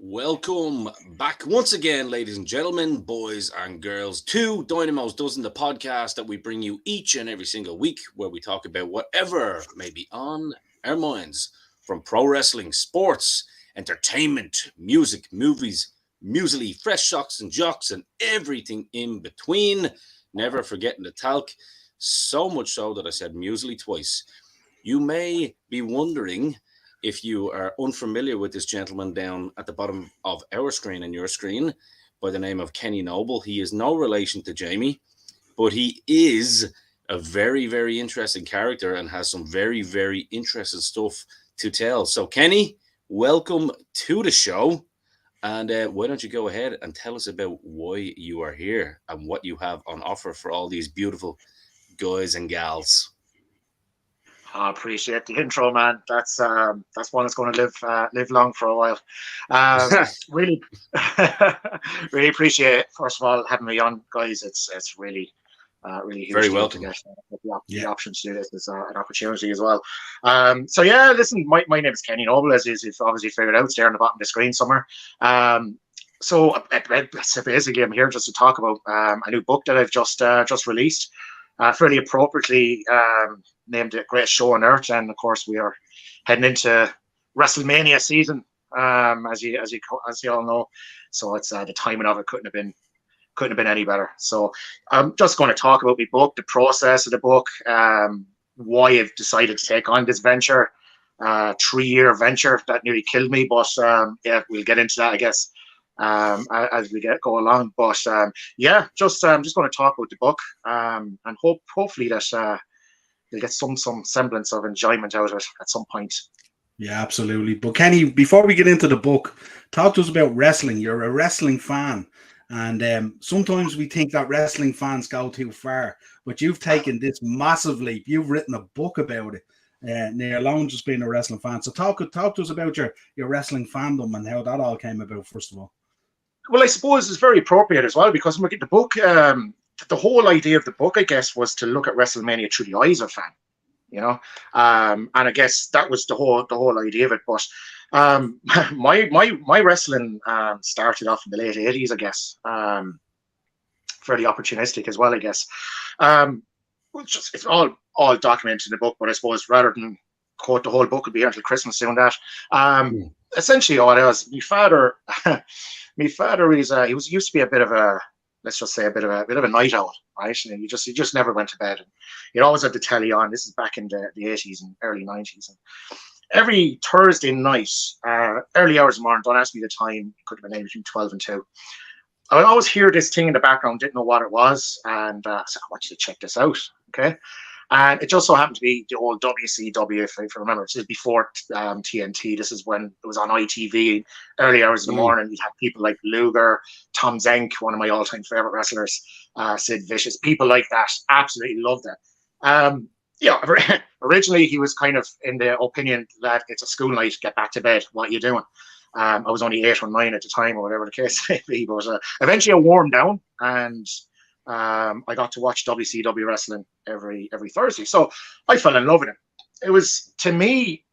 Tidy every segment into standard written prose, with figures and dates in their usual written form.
Welcome back once again, ladies and gentlemen, boys and girls, to Dynamo's Dozen, the podcast that we bring you each and every single week, where we talk about whatever may be on our minds, from pro wrestling, sports, entertainment, music, movies, muesli, fresh shocks and jocks, and everything in between. Never forgetting the talc, so much so that I said muesli twice. You may be wondering, if you are unfamiliar with this gentleman down at the bottom of our screen and your screen, by the name of Kenny Noble. He is no relation to Jamie, but he is a very, very interesting character and has some very, very interesting stuff to tell. So, Kenny, welcome to the show. And why don't you go ahead and tell us about why you are here and what you have on offer for all these beautiful guys and gals. I appreciate the intro, man. That's one that's going to live long for a while. Really, really appreciate it. First of all, having me on, guys. It's really really huge Very deal welcome. to get the option to do this. It's an opportunity as well. So yeah, listen, my name is Kenny Noble, as you've obviously figured out. It's there on the bottom of the screen somewhere. So basically, I'm here just to talk about a new book that I've just released. Fairly appropriately named it Greatest Show on Earth, and of course we are heading into WrestleMania season, as you all know. So it's the timing of it couldn't have been any better. So I'm just going to talk about my book, the process of the book, why I've decided to take on this venture, 3-year venture that nearly killed me, but yeah, we'll get into that, I guess, as we go along. But yeah, I'm just going to talk about the book, and hopefully that you'll get some semblance of enjoyment out of it at some point. Yeah, absolutely. But Kenny, before we get into the book, talk to us about wrestling. You're a wrestling fan, and sometimes we think that wrestling fans go too far, but you've taken this massive leap. You've written a book about it, near alone just being a wrestling fan. So talk to us about your wrestling fandom and how that all came about, first of all. Well, I suppose it's very appropriate as well, because the book, the whole idea of the book, I guess, was to look at WrestleMania through the eyes of a fan, and I guess that was the whole idea of it. But my wrestling started off in the late 80s, I guess, fairly opportunistic as well, I guess. It's all documented in the book, but I suppose rather than quote the whole book, it'll be here until Christmas doing that. Essentially, all it was, my father. My father is he used to be a bit of a, let's just say, a bit of a night owl, right? And he just never went to bed. And he'd always had the telly on. This is back in the 80s and early 90s. And every Thursday night, early hours of the morning, don't ask me the time, it could have been anything between 12 and 2. I would always hear this thing in the background, didn't know what it was, and I said, I want you to check this out, okay? And it just so happened to be the old WCW, if I remember. This is before TNT. This is when it was on ITV, early hours of the morning. You'd have people like Luger, Tom Zenk, one of my all-time favorite wrestlers, Sid Vicious, people like that. Absolutely loved it. Originally he was kind of in the opinion that it's a school night, get back to bed, what are you doing? I was only 8 or 9 at the time, or whatever the case may be. But eventually I warmed down, and I got to watch WCW wrestling every Thursday. So I fell in love with it. It was, to me,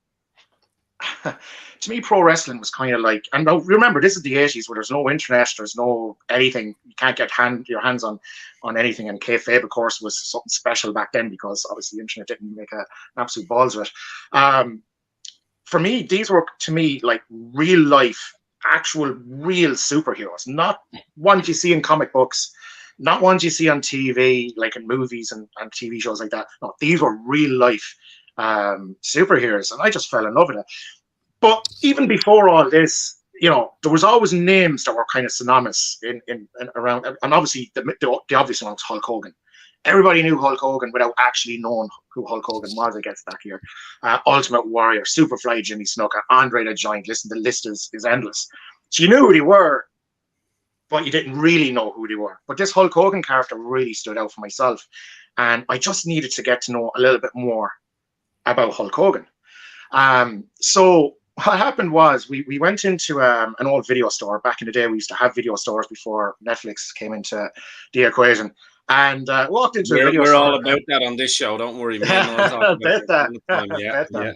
pro wrestling was kind of like, and remember, this is the 80s where there's no internet, there's no anything, you can't get your hands on anything. And kayfabe, of course, was something special back then, because obviously the internet didn't make an absolute balls of it. For me, these were, to me, like real life, actual real superheroes, not ones you see in comic books, not ones you see on TV, like in movies and TV shows like that. No, these were real life superheroes, and I just fell in love with it. But even before all this, there was always names that were kind of synonymous in around, and obviously the obvious one was Hulk Hogan. Everybody knew Hulk Hogan without actually knowing who Hulk Hogan was, I guess, back here. Ultimate Warrior, Superfly Jimmy Snuka, Andre the Giant. Listen, the list is endless. So you knew who they were, but you didn't really know who they were. But this Hulk Hogan character really stood out for myself. And I just needed to get to know a little bit more about Hulk Hogan. So what happened was we went into an old video store. Back in the day, we used to have video stores before Netflix came into the equation. And walked into a video store. We're all about that on this show. Don't worry, man. Bet that.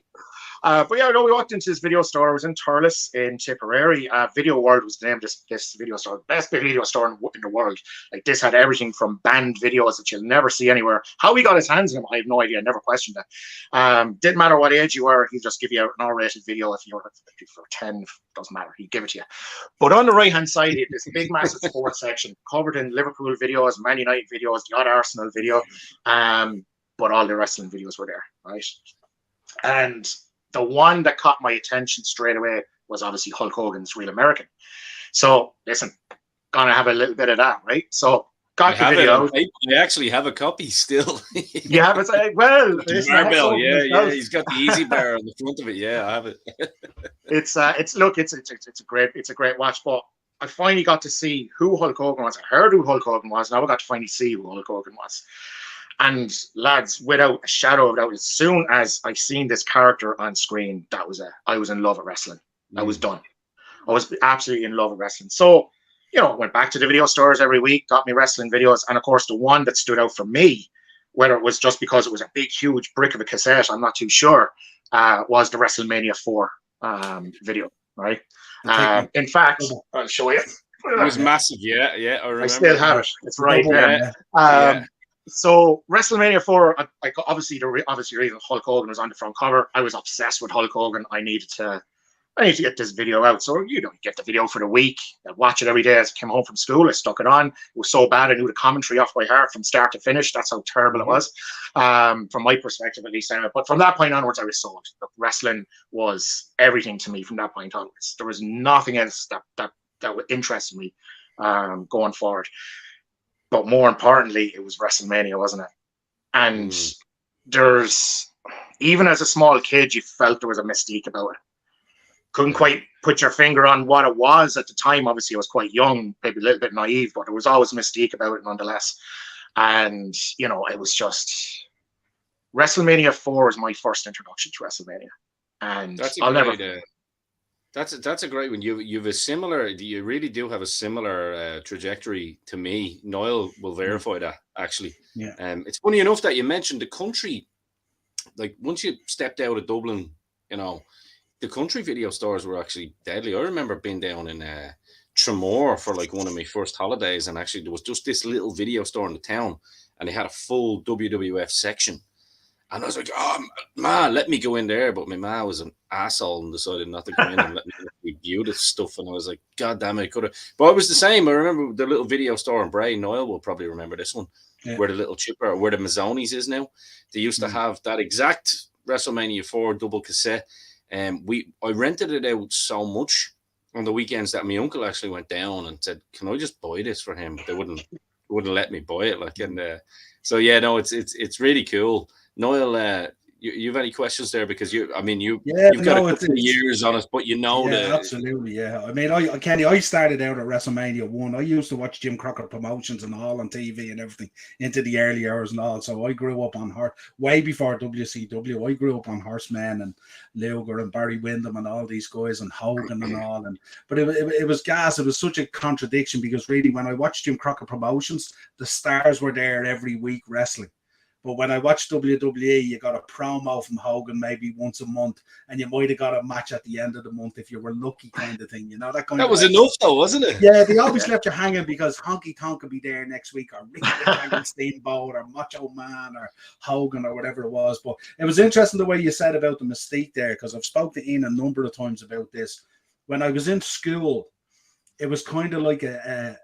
But yeah, no, we walked into this video store. It was in Thurles in Tipperary. Video World was the name of this video store. Best video store in the world. Like, this had everything from banned videos that you'll never see anywhere. How he got his hands on them, I have no idea. I never questioned that. Didn't matter what age you were. He'd just give you an R-rated video. If you were 10, doesn't matter. He'd give it to you. But on the right-hand side, he had this big, massive sports section covered in Liverpool videos, Man United videos, the odd Arsenal video. But all the wrestling videos were there, right? And the one that caught my attention straight away was obviously Hulk Hogan's Real American. So, listen, gonna have a little bit of that, right? So, got the video. I actually have a copy still. Yeah, but well, barbell, yeah, he's got the easy bar on the front of it. Yeah, I have it. It's a great watch. But I finally got to see who Hulk Hogan was. I heard who Hulk Hogan was. Now I got to finally see who Hulk Hogan was. And lads, without a shadow of doubt, as soon as I seen this character on screen, that was it. I was in love with wrestling. I was done. I was absolutely in love with wrestling. So, you know, went back to the video stores every week, got me wrestling videos. And of course, the one that stood out for me, whether it was just because it was a big, huge brick of a cassette, I'm not too sure, was the WrestleMania 4 video, right? In fact, I'll show you. It was massive, yeah. I remember. I still have it. It's right there. So WrestleMania 4, obviously the reason Hulk Hogan was on the front cover. I was obsessed with Hulk Hogan. I needed to get this video out. So, you know, get the video for the week. I'd watch it every day as I came home from school. I stuck it on. It was so bad I knew the commentary off by heart from start to finish. That's how terrible it was, from my perspective at least. But from that point onwards, I was sold. Look, wrestling was everything to me from that point onwards. There was nothing else that would interest me going forward. But more importantly, it was WrestleMania, wasn't it? And even as a small kid, you felt there was a mystique about it. Couldn't quite put your finger on what it was at the time. Obviously, I was quite young, maybe a little bit naive, but there was always mystique about it nonetheless. And, you know, it was just... WrestleMania 4 was my first introduction to WrestleMania. And That's a great one. You've a similar. You really do have a similar trajectory to me. Niall will verify that actually. Yeah. It's funny enough that you mentioned the country. Like, once you stepped out of Dublin, you know, the country video stores were actually deadly. I remember being down in Tremor for like one of my first holidays, and actually there was just this little video store in the town, and they had a full WWF section. And I was like, oh, ma, let me go in there. But my ma was an asshole and decided not to go in and let me review this stuff. And I was like, God damn it, I could have. But it was the same. I remember the little video store in Bray. Niall will probably remember this one, where the little chipper, where the Mazzonis is now. They used to have that exact WrestleMania 4 double cassette. I rented it out so much on the weekends that my uncle actually went down and said, can I just buy this for him? But they wouldn't let me buy it. Like, and so yeah, no, it's really cool. Niall, you have any questions there? Because you've got a couple of years on it, but absolutely, yeah. I mean, Kenny, I started out at WrestleMania 1. I used to watch Jim Crockett Promotions and all on TV and everything into the early hours and all. So I grew up on way before WCW. I grew up on Horseman and Luger and Barry Windham and all these guys and Hogan and all. But it was gas. It was such a contradiction because really, when I watched Jim Crockett Promotions, the stars were there every week wrestling. But when I watched WWE, you got a promo from Hogan maybe once a month, and you might have got a match at the end of the month if you were lucky, kind of thing. You know, that was enough, though, wasn't it? Yeah, they always left you hanging because Honky Tonk could be there next week, or Ricky the Steamboat, or Macho Man, or Hogan, or whatever it was. But it was interesting the way you said about the mystique there, because I've spoke to Ian a number of times about this. When I was in school, it was kind of like a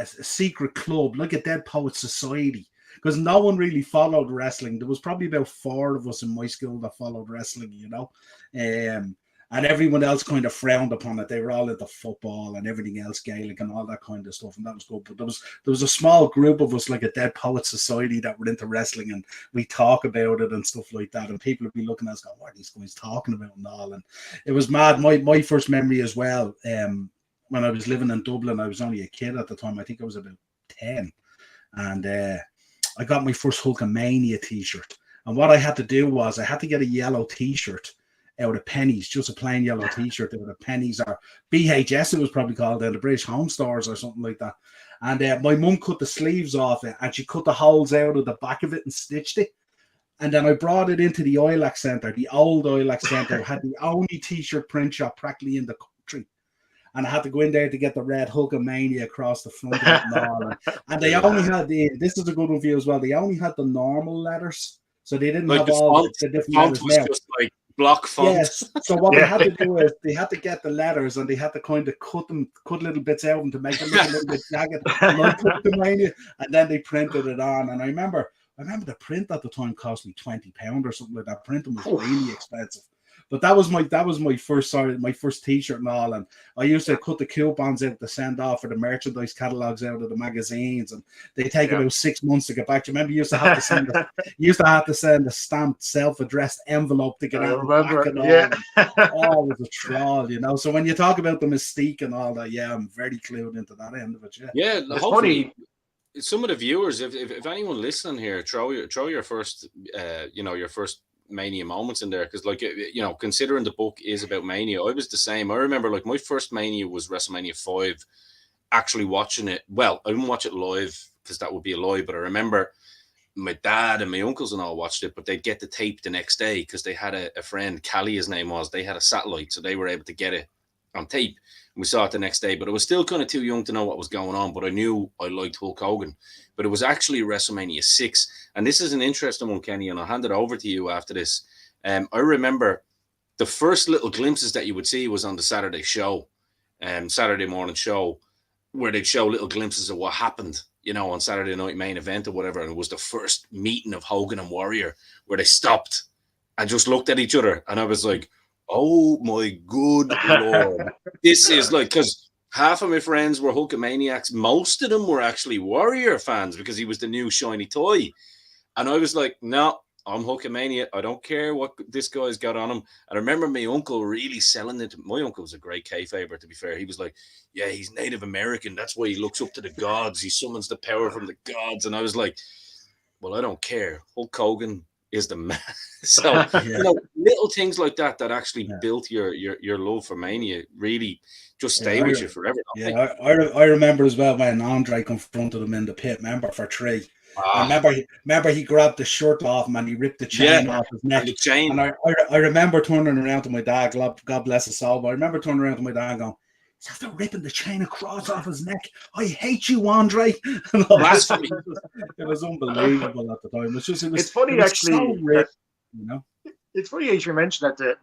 secret club, like a Dead Poets Society. Because no one really followed wrestling. There was probably about 4 of us in my school that followed wrestling, you know. And everyone else kind of frowned upon it. They were all into football and everything else, Gaelic and all that kind of stuff. And that was good. But there was a small group of us, like a Dead Poets Society, that were into wrestling. And we talk about it and stuff like that. And people would be looking at us going, what are these guys talking about and all? And it was mad. My first memory as well, when I was living in Dublin, I was only a kid at the time. I think I was about 10. And I got my first Hulkamania t-shirt. And what I had to do was I had to get a yellow t-shirt out of pennies, just a plain yellow t-shirt out of pennies, or BHS it was probably called, the British Home Stores or something like that. And my mum cut the sleeves off it, and she cut the holes out of the back of it and stitched it. And then I brought it into the Ilac Centre. The old Ilac Centre had the only t-shirt print shop practically in the country. And I had to go in there to get the red Hulkamania across the front of it and all. And they only had this is a good one for you as well. They only had the normal letters. So they didn't Like have the all font, the different font letters was now. just like block font. Yes. So what they had to do is they had to get the letters and they had to kind of cut little bits out to make it look a little bit jagged, like Hulkamania, and then they printed it on. And I remember the print at the time cost me £20 or something like that. Printing was really expensive. But that was my first t-shirt and all, and I used to cut the coupons out to send off for the merchandise catalogs out of the magazines, and they take about 6 months to get back. Do you remember you used to have to send a stamped self-addressed envelope to get out and back and all. Oh, it was a troll, you know. So when you talk about the mystique and all that, I'm very clued into that end of it. Yeah, hopefully some of the viewers, if anyone listening here, throw your first your first Mania moments in there, because like, you know, considering the book is about Mania, I was the same. I remember like my first Mania was WrestleMania 5, actually watching it. Well, I didn't watch it live because that would be a lie, but I remember my dad and my uncles and all watched it, but they'd get the tape the next day because they had a friend, Callie his name was, they had a satellite, so they were able to get it on tape. We saw it the next day, but I was still kind of too young to know what was going on, but I knew I liked Hulk Hogan. But it was actually WrestleMania 6. And this is an interesting one, Kenny, and I'll hand it over to you after this. I remember the first little glimpses that you would see was on the Saturday show, Saturday morning show, where they'd show little glimpses of what happened, you know, on Saturday night main event or whatever. And it was the first meeting of Hogan and Warrior where they stopped and just looked at each other. And I was like, oh my good Lord. This is like, because half of my friends were Hulkamaniacs. Most of them were actually Warrior fans because he was the new shiny toy. And I was like, no, I'm Hulkamania. I don't care what this guy's got on him. And I remember my uncle really selling it. My uncle was a great kayfaber, to be fair. He was like, yeah, he's Native American. That's why he looks up to the gods. He summons the power from the gods. And I was like, well, I don't care. Hulk Hogan is the man. So, you know, little things like that actually built your love for Mania really just stay with you forever. I remember as well when Andre confronted him in the pit, remember, for 3. I remember he grabbed the shirt off him and he ripped the chain off his neck. And I remember turning around to my dad, God bless his soul, but I remember turning around to my dad and going, he's after ripping the chain across off his neck. I hate you, Andre. Blasphemy. It was unbelievable at the time. It's funny, actually. So rich, you know? It's funny as you mentioned that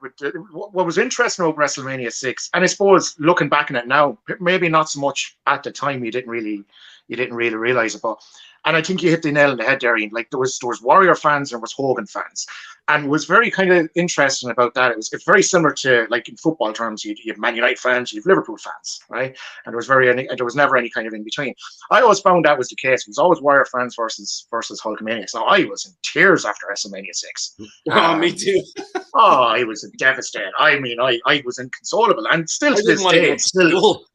what was interesting about WrestleMania 6, and I suppose looking back on it now, maybe not so much at the time, you didn't really realize it, but. And I think you hit the nail on the head there, Ian. Like there was Warrior fans and there was Hogan fans, and was very kind of interesting about that. It's very similar to like in football terms, you have Man United fans, you have Liverpool fans, right? And there was never any kind of in between. I always found that was the case. It was always Warrior fans versus Hulkamania. So I was in tears after WrestleMania 6. Me too. I was devastated. I mean, I was inconsolable, and still to this day, it still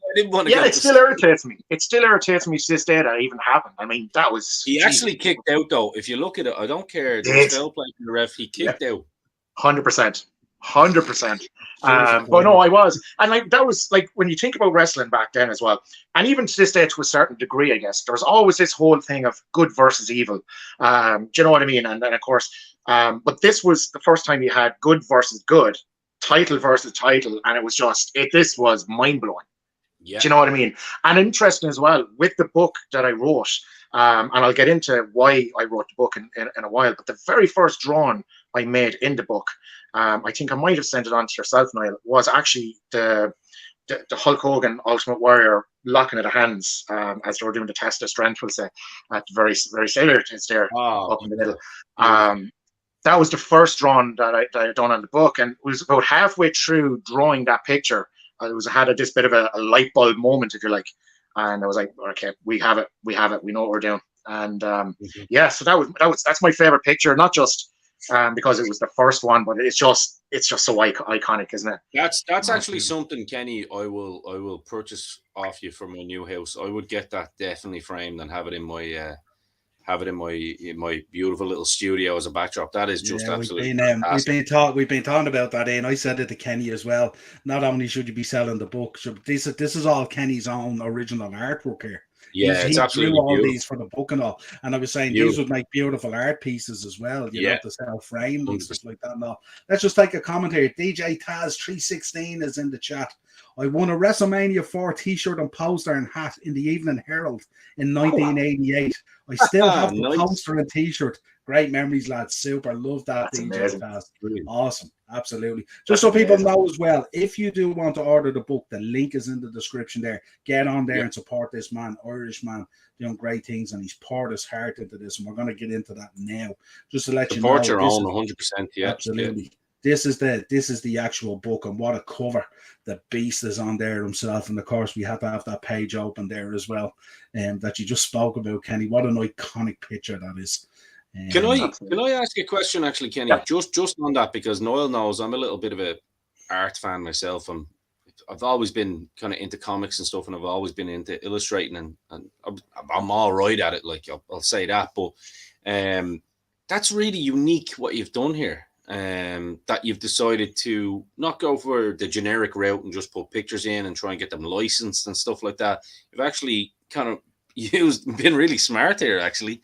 irritates me. It still irritates me to this day that even happened. I mean, that was. He actually kicked out, though. If you look at it, I don't care. There's still playing the ref. He kicked out. 100%. But no, I was, and like that was like when you think about wrestling back then as well, and even to this day to a certain degree, I guess there was always this whole thing of good versus evil. Do you know what I mean? And of course, but this was the first time you had good versus good, title versus title, and it was just this was mind blowing. Yeah. Do you know what I mean? And interesting as well with the book that I wrote, and I'll get into why I wrote the book in a while. But the very first drawing I made in the book, I think I might have sent it on to yourself, Niall, was actually the Hulk Hogan Ultimate Warrior locking of the hands as they were doing the test of strength, we'll say, at the very salient there up in the middle. That was the first drawing that I had done on the book, and it was about halfway through drawing that picture. I had this bit of a light bulb moment, if you like, and I was like, okay, we have it, we know what we're doing, and so that's my favorite picture, not just because it was the first one, but it's just so iconic, isn't it? That's actually something, Kenny, I will purchase off you for my new house. I would get that definitely framed and have it in my my beautiful little studio as a backdrop. That is just absolutely fantastic. We've been talking about that, and I said it to Kenny as well. Not only should you be selling the book, this is all Kenny's own original artwork here. Yeah, it's He drew absolutely all these beautiful. for the book and all. And I was saying these Beautiful. would make beautiful art pieces as well, you know, Yeah, to sell framed and 100%. stuff like that. And all. Let's just take a comment here. DJ Taz 316 is in the chat. I won a WrestleMania 4 t-shirt and poster and hat in the Evening Herald in 1988. I still have the Nice. poster and t-shirt. Great memories, lads. Super. Love that, That's DJ amazing. Taz. Brilliant. Awesome. Absolutely. That's Just so people amazing. know as well, if you do want to order the book, the link is in the description there. Get on there Yeah. and support this man, Irish man, doing great things, and he's poured his heart into this. And we're going to get into that now. Just to let Support you know, your this own, is 100%. Yeah, absolutely. Yeah. This is the actual book, and what a cover. The beast is on there himself, and of course we have to have that page open there as well, that you just spoke about, Kenny. What an iconic picture that is. Can Absolutely. I ask you a question, actually, Kenny? Yeah. Just on that, because Niall knows I'm a little bit of a art fan myself. I've always been kind of into comics and stuff, and I've always been into illustrating, and I'm all right at it. Like I'll say that, but that's really unique what you've done here. That you've decided to not go for the generic route and just put pictures in and try and get them licensed and stuff like that. You've actually kind of been really smart here, actually,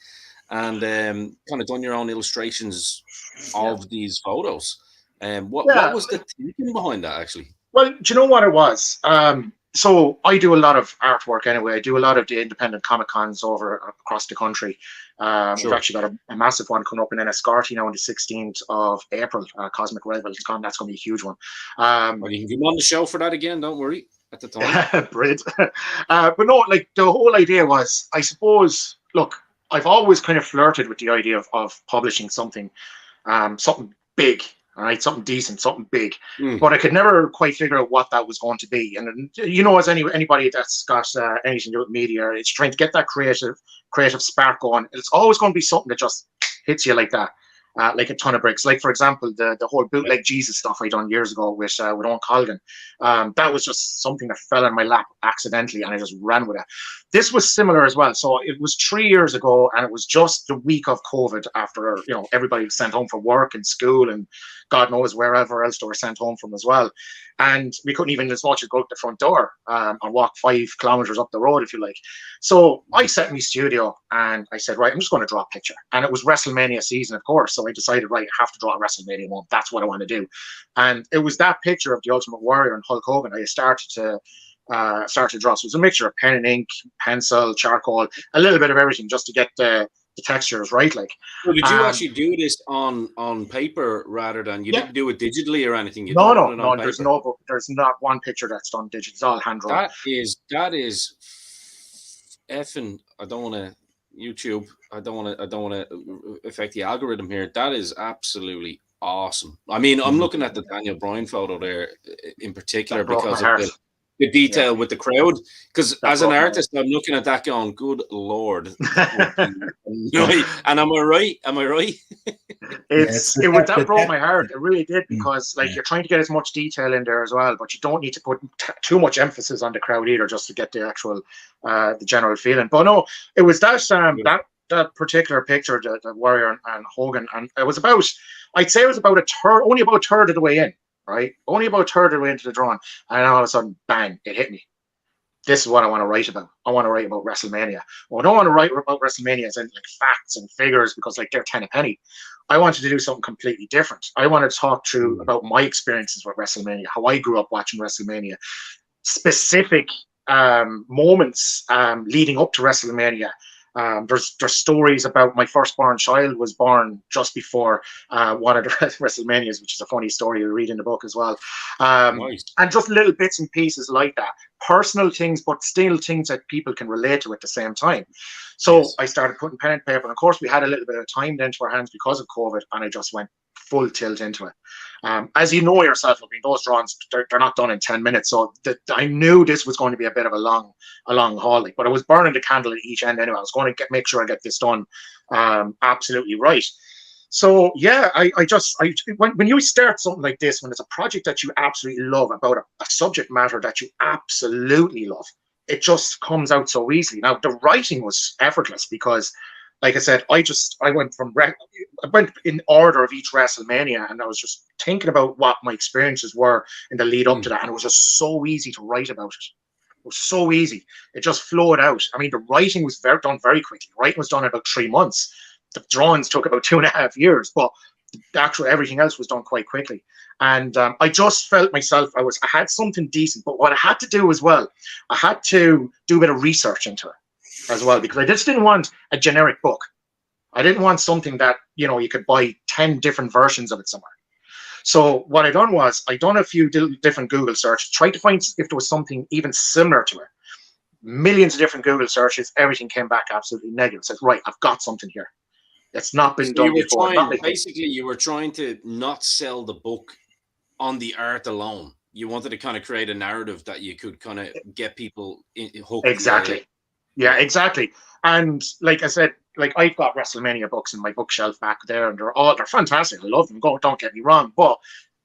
and kind of done your own illustrations of these photos. What Yeah. was the thinking behind that, actually? Well, do you know what it was? So I do a lot of artwork anyway. I do a lot of the independent Comic Cons over across the country. Sure. We've actually got a massive one coming up in Enniscorthy now on the 16th of April. Cosmic Rebel. That's going to be a huge one. Well, you can come on the show for that again. Don't worry. At the time. Brilliant. But no, like the whole idea was, I suppose, look, I've always kind of flirted with the idea of publishing something big, all right, something decent, something big. But I could never quite figure out what that was going to be. And you know, as anybody that's got anything to do with media, it's trying to get that creative spark going. It's always going to be something that just hits you like that. Like a ton of bricks. Like, for example, the whole bootleg Jesus stuff I done years ago with Owen Colgan. That was just something that fell in my lap accidentally, and I just ran with it. This was similar as well. So it was 3 years ago, and it was just the week of COVID, after everybody was sent home from work and school and God knows wherever else they were sent home from as well. And we couldn't even as much as go to the front door and walk 5 kilometers up the road, if you like. So I sat in my studio and I said, right, I'm just going to draw a picture. And it was WrestleMania season, of course. So I decided, right, I have to draw a WrestleMania one. That's what I want to do. And it was that picture of the Ultimate Warrior and Hulk Hogan I started to draw. So it was a mixture of pen and ink, pencil, charcoal, a little bit of everything just to get the textures right. Like, so did you actually do this on paper rather than you didn't do it digitally or anything? You done it on paper? There's not one picture that's done digital. It's all hand drawn. That is effing. I don't want to YouTube. I don't want to affect the algorithm here. That is absolutely awesome. I mean, I'm looking at the Daniel Bryan photo there in particular because of the detail with the crowd. Because as an artist, I'm looking at that going, good Lord. And am I right? That broke my heart. It really did, because you're trying to get as much detail in there as well, but you don't need to put too much emphasis on the crowd either, just to get the actual the general feeling. But no, it was that particular picture, the Warrior and Hogan, and it was about, I'd say it was about only about a third of the way in. Right, only about a third of the way into the drawing, and all of a sudden, bang! It hit me. This is what I want to write about. I want to write about WrestleMania. Well, I don't want to write about WrestleMania as in like facts and figures, because like they're 10 a penny. I wanted to do something completely different. I want to talk through about my experiences with WrestleMania, how I grew up watching WrestleMania, specific moments leading up to WrestleMania. There's stories about my firstborn child was born just before one of the WrestleManias, which is a funny story you read in the book as well. Nice. And just little bits and pieces like that. Personal things, but still things that people can relate to at the same time. So I started putting pen and paper. And of course, we had a little bit of time then to our hands because of COVID, and I just went full tilt into it. As you know yourself, I mean, those drawings, they're not done in 10 minutes. So I knew this was going to be a bit of a long haul. But I was burning the candle at each end anyway. I was going to make sure I get this done absolutely right. So yeah, when you start something like this, when it's a project that you absolutely love, about a subject matter that you absolutely love, it just comes out so easily. Now the writing was effortless because, like I said, I went in order of each WrestleMania, and I was just thinking about what my experiences were in the lead up to that, and it was just so easy to write about it. was so easy. It just flowed out. I mean, the writing was done very quickly. Writing was done in about 3 months. The drawings took about 2.5 years, but the actual everything else was done quite quickly. And I just felt myself, I had something decent, but what I had to do as well, I had to do a bit of research into it as well, because I just didn't want a generic book. I didn't want something that, you know, you could buy 10 different versions of it somewhere. So what I done was I done a few different Google searches, tried to find if there was something even similar to it. Millions of different Google searches, everything came back absolutely negative. I said, right, I've got something here. It's not been done before. Basically, you were trying to not sell the book on the art alone. You wanted to kind of create a narrative that you could kind of get people hooked. Exactly. Yeah, exactly. And like I said, like I've got WrestleMania books in my bookshelf back there, and they're fantastic. I love them. Don't get me wrong, but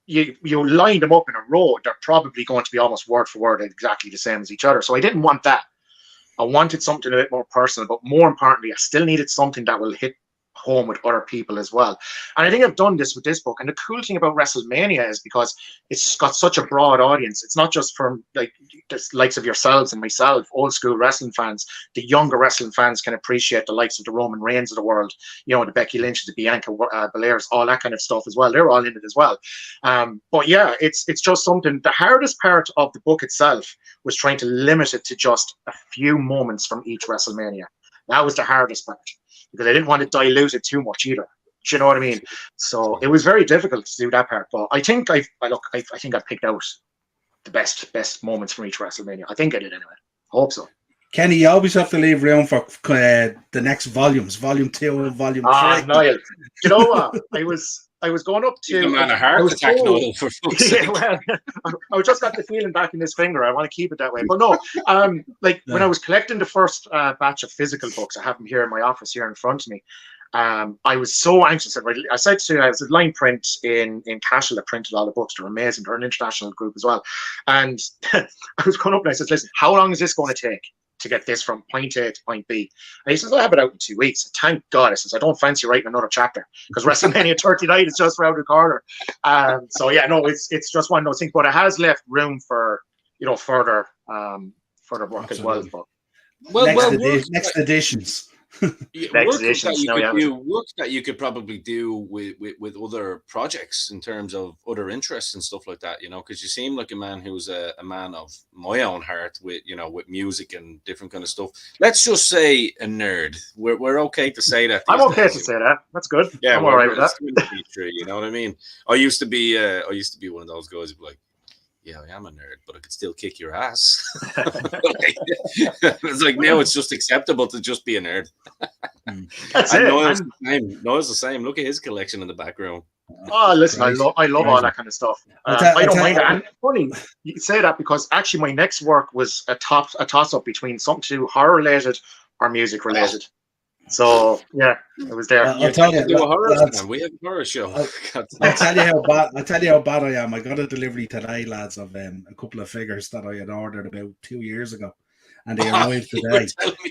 you line them up in a row, they're probably going to be almost word for word exactly the same as each other. So I didn't want that. I wanted something a bit more personal, but more importantly, I still needed something that will hit home with other people as well. And I think I've done this with this book. And the cool thing about WrestleMania is because it's got such a broad audience. It's not just from like the likes of yourselves and myself, old school wrestling fans. The younger wrestling fans can appreciate the likes of the Roman Reigns of the world, you know, the Becky Lynch, the Bianca Belairs, all that kind of stuff as well. They're all in it as well. But yeah, it's just something. The hardest part of the book itself was trying to limit it to just a few moments from each WrestleMania. That was the hardest part, because I didn't want to dilute it too much either. Do you know what I mean? So it was very difficult to do that part. But I think I think I picked out the best moments from each WrestleMania. I think I did anyway. Hope so. Kenny, you always have to leave room for the next volumes, volume 2 and volume 3. Niall, you know what? I was going up to a heart attack, Niall, for fuck's sake. Well, I just got the feeling back in this finger. I want to keep it that way. But no, when I was collecting the first batch of physical books, I have them here in my office here in front of me. I was so anxious. I said to I was at Line Print in Cashel that printed all the books. They're amazing. They're an international group as well. And I was going up and I said, listen, how long is this going to take to get this from point A to point B? And he says, I'll have it out in 2 weeks. Thank God. I says, I don't fancy writing another chapter, because WrestleMania 39 is just around the corner. So yeah, no, it's just one of those things, but it has left room for, you know, further work as well. But next editions. Work that you could probably do with other projects in terms of other interests and stuff like that, you know, because you seem like a man who's a man of my own heart with, you know, with music and different kind of stuff. Let's just say a nerd. We're okay to say that. I'm okay to say that. That's good. Yeah, I'm all right with that. You know what I mean? I used to be one of those guys who'd be like, yeah, I am a nerd, but I could still kick your ass. It's like now it's just acceptable to just be a nerd. That's and it. Noah's the same. Look at his collection in the background. Oh, listen, I love all that kind of stuff. I don't mind that. And funny, you can say that, because actually my next work was a toss-up between something to do horror related or music related. So yeah, it was there. I'll tell you, we have a horror show. I'll tell you how bad I am. I got a delivery today, lads, of a couple of figures that I had ordered about 2 years ago, and they arrived today.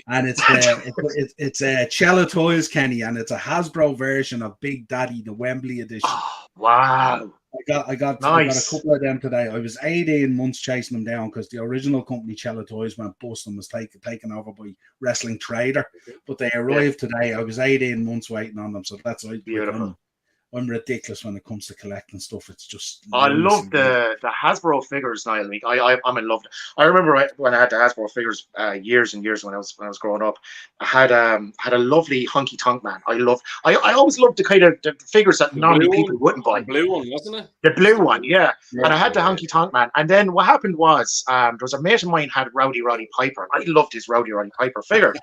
And it's Cello Toys, Kenny, and it's a Hasbro version of Big Daddy, the Wembley edition. Oh, wow. I got a couple of them today. I was 18 months chasing them down, because the original company Cello Toys went bust and was taken over by Wrestling Trader. But they arrived today. I was 18 months waiting on them, so that's beautiful. I'm ridiculous when it comes to collecting stuff. It's just I love the Hasbro figures, Niall. I'm in love. I remember when I had the Hasbro figures years and years when I was growing up. I had a lovely Honky Tonk Man. I always loved the kind of the figures that normally people wouldn't buy. The blue one, wasn't it? The blue one, yeah. And I had the Honky Tonk Man. And then what happened was there was a mate of mine had Rowdy Roddy Piper. And I loved his Rowdy Roddy Piper figure.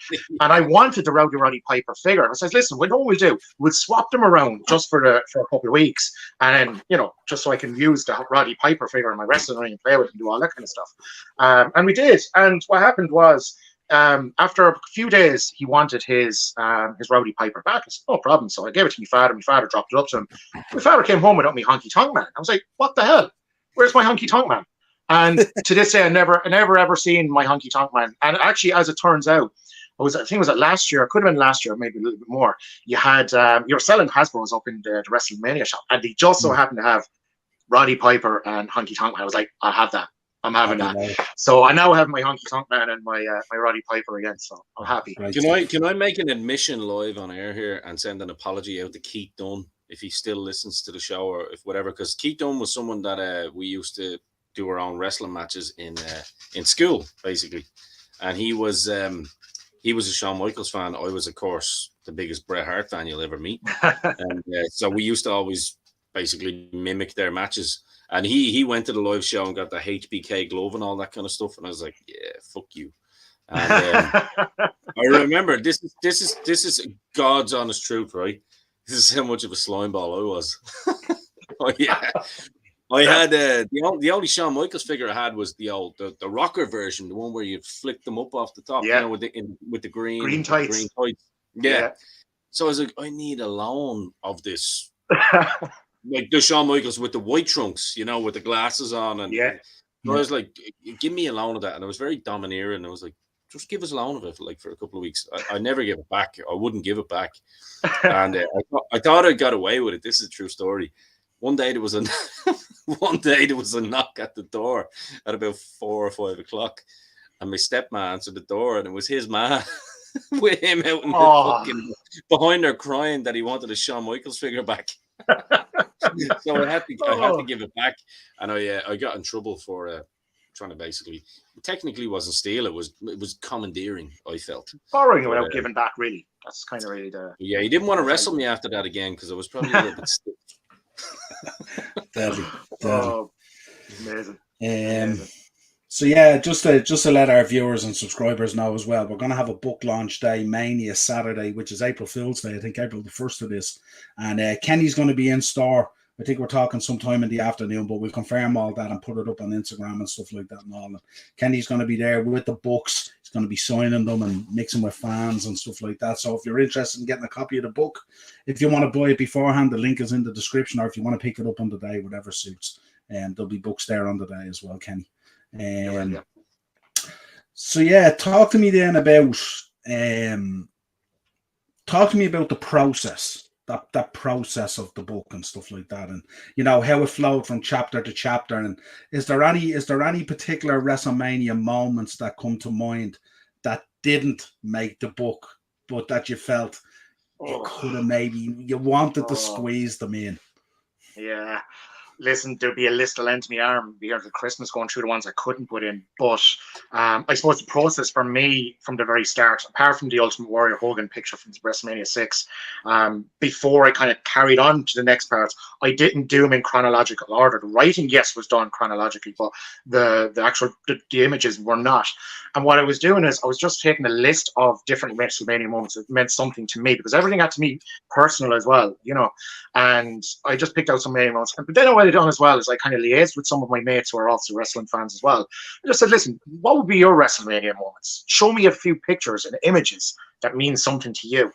And I wanted the Rowdy Roddy Piper figure. And I said, listen, what we'll do, we'll swap them around just for a couple of weeks, and then, you know, just so I can use the Roddy Piper figure in my wrestling ring and play with it and do all that kind of stuff. And we did. And what happened was, after a few days, he wanted his Rowdy Piper back. I said, no problem. So I gave it to my father. My father dropped it up to him. My father came home without me Honky Tonk Man. I was like, what the hell? Where's my Honky Tonk Man? And to this day, I never ever seen my Honky Tonk Man. And actually, as it turns out, I think it was last year. It could have been last year, maybe a little bit more. You had you were selling Hasbro's up in the WrestleMania shop, and they just so happened to have Roddy Piper and Honky Tonk Man. I was like, I'll have that. I'm having Happy that. life. So I now have my Honky Tonk Man and my Roddy Piper again. So I'm happy. Great Can stuff. I make an admission live on air here and send an apology out to Keith Dunn if he still listens to the show or if whatever? Because Keith Dunn was someone that we used to do our own wrestling matches in school, basically, and he was a Shawn Michaels fan. I was, of course, the biggest Bret Hart fan you'll ever meet, and so we used to always basically mimic their matches. And he went to the live show and got the HBK glove and all that kind of stuff, and I was like, yeah, fuck you. And I remember this is God's honest truth, right? This is how much of a slime ball I was. Oh yeah, I had the only Shawn Michaels figure I had was the rocker version, the one where you flick them up off the top, Yeah. you know, with the green tights. Yeah. So I was like, I need a loan of this, like the Shawn Michaels with the white trunks, you know, with the glasses on, and Yeah. So I was like, give me a loan of that, and I was very domineering. I was like, just give us a loan of it for a couple of weeks. I never give it back. I wouldn't give it back. And I thought I got away with it. This is a true story. One day there was a knock at the door at about 4 or 5 o'clock, and my stepmom answered the door, and it was his man with him out in the fucking behind her crying that he wanted a Shawn Michaels figure back. So I had to give it back, and I got in trouble for trying to basically, technically wasn't steal, it was commandeering, I felt. Borrowing without giving back, really. That's kind of really the... Yeah, he didn't want to wrestle me after that again because I was probably a little bit stiff. Deadly. Oh, amazing. So yeah, just to let our viewers and subscribers know as well, we're going to have a book launch day, Mania Saturday, which is April Fool's Day, I think April the 1st of this. And Kenny's going to be in store. I think we're talking sometime in the afternoon, but we'll confirm all that and put it up on Instagram and stuff like that and all. And Kenny's going to be there with the books. He's going to be signing them and mixing with fans and stuff like that. So if you're interested in getting a copy of the book, if you want to buy it beforehand, the link is in the description, or if you want to pick it up on the day, whatever suits. And there'll be books there on the day as well, Kenny. So yeah, talk to me then about the process. That process of the book and stuff like that, and you know how it flowed from chapter to chapter. And is there any particular WrestleMania moments that come to mind that didn't make the book, but that you felt you could have you wanted to squeeze them in? Yeah. Listen, there'll be a list of length of my arm beyond the Christmas going through the ones I couldn't put in. But I suppose the process for me from the very start, apart from the Ultimate Warrior Hogan picture from WrestleMania 6, before I kind of carried on to the next part, I didn't do them in chronological order. The writing, yes, was done chronologically, but the actual the images were not. And what I was doing is I was just taking a list of different WrestleMania moments that meant something to me, because everything had to be personal as well, you know. And I just picked out some many moments. But then what I done as well is I kind of liaised with some of my mates who are also wrestling fans as well. I just said, listen, what would be your WrestleMania moments? Show me a few pictures and images that mean something to you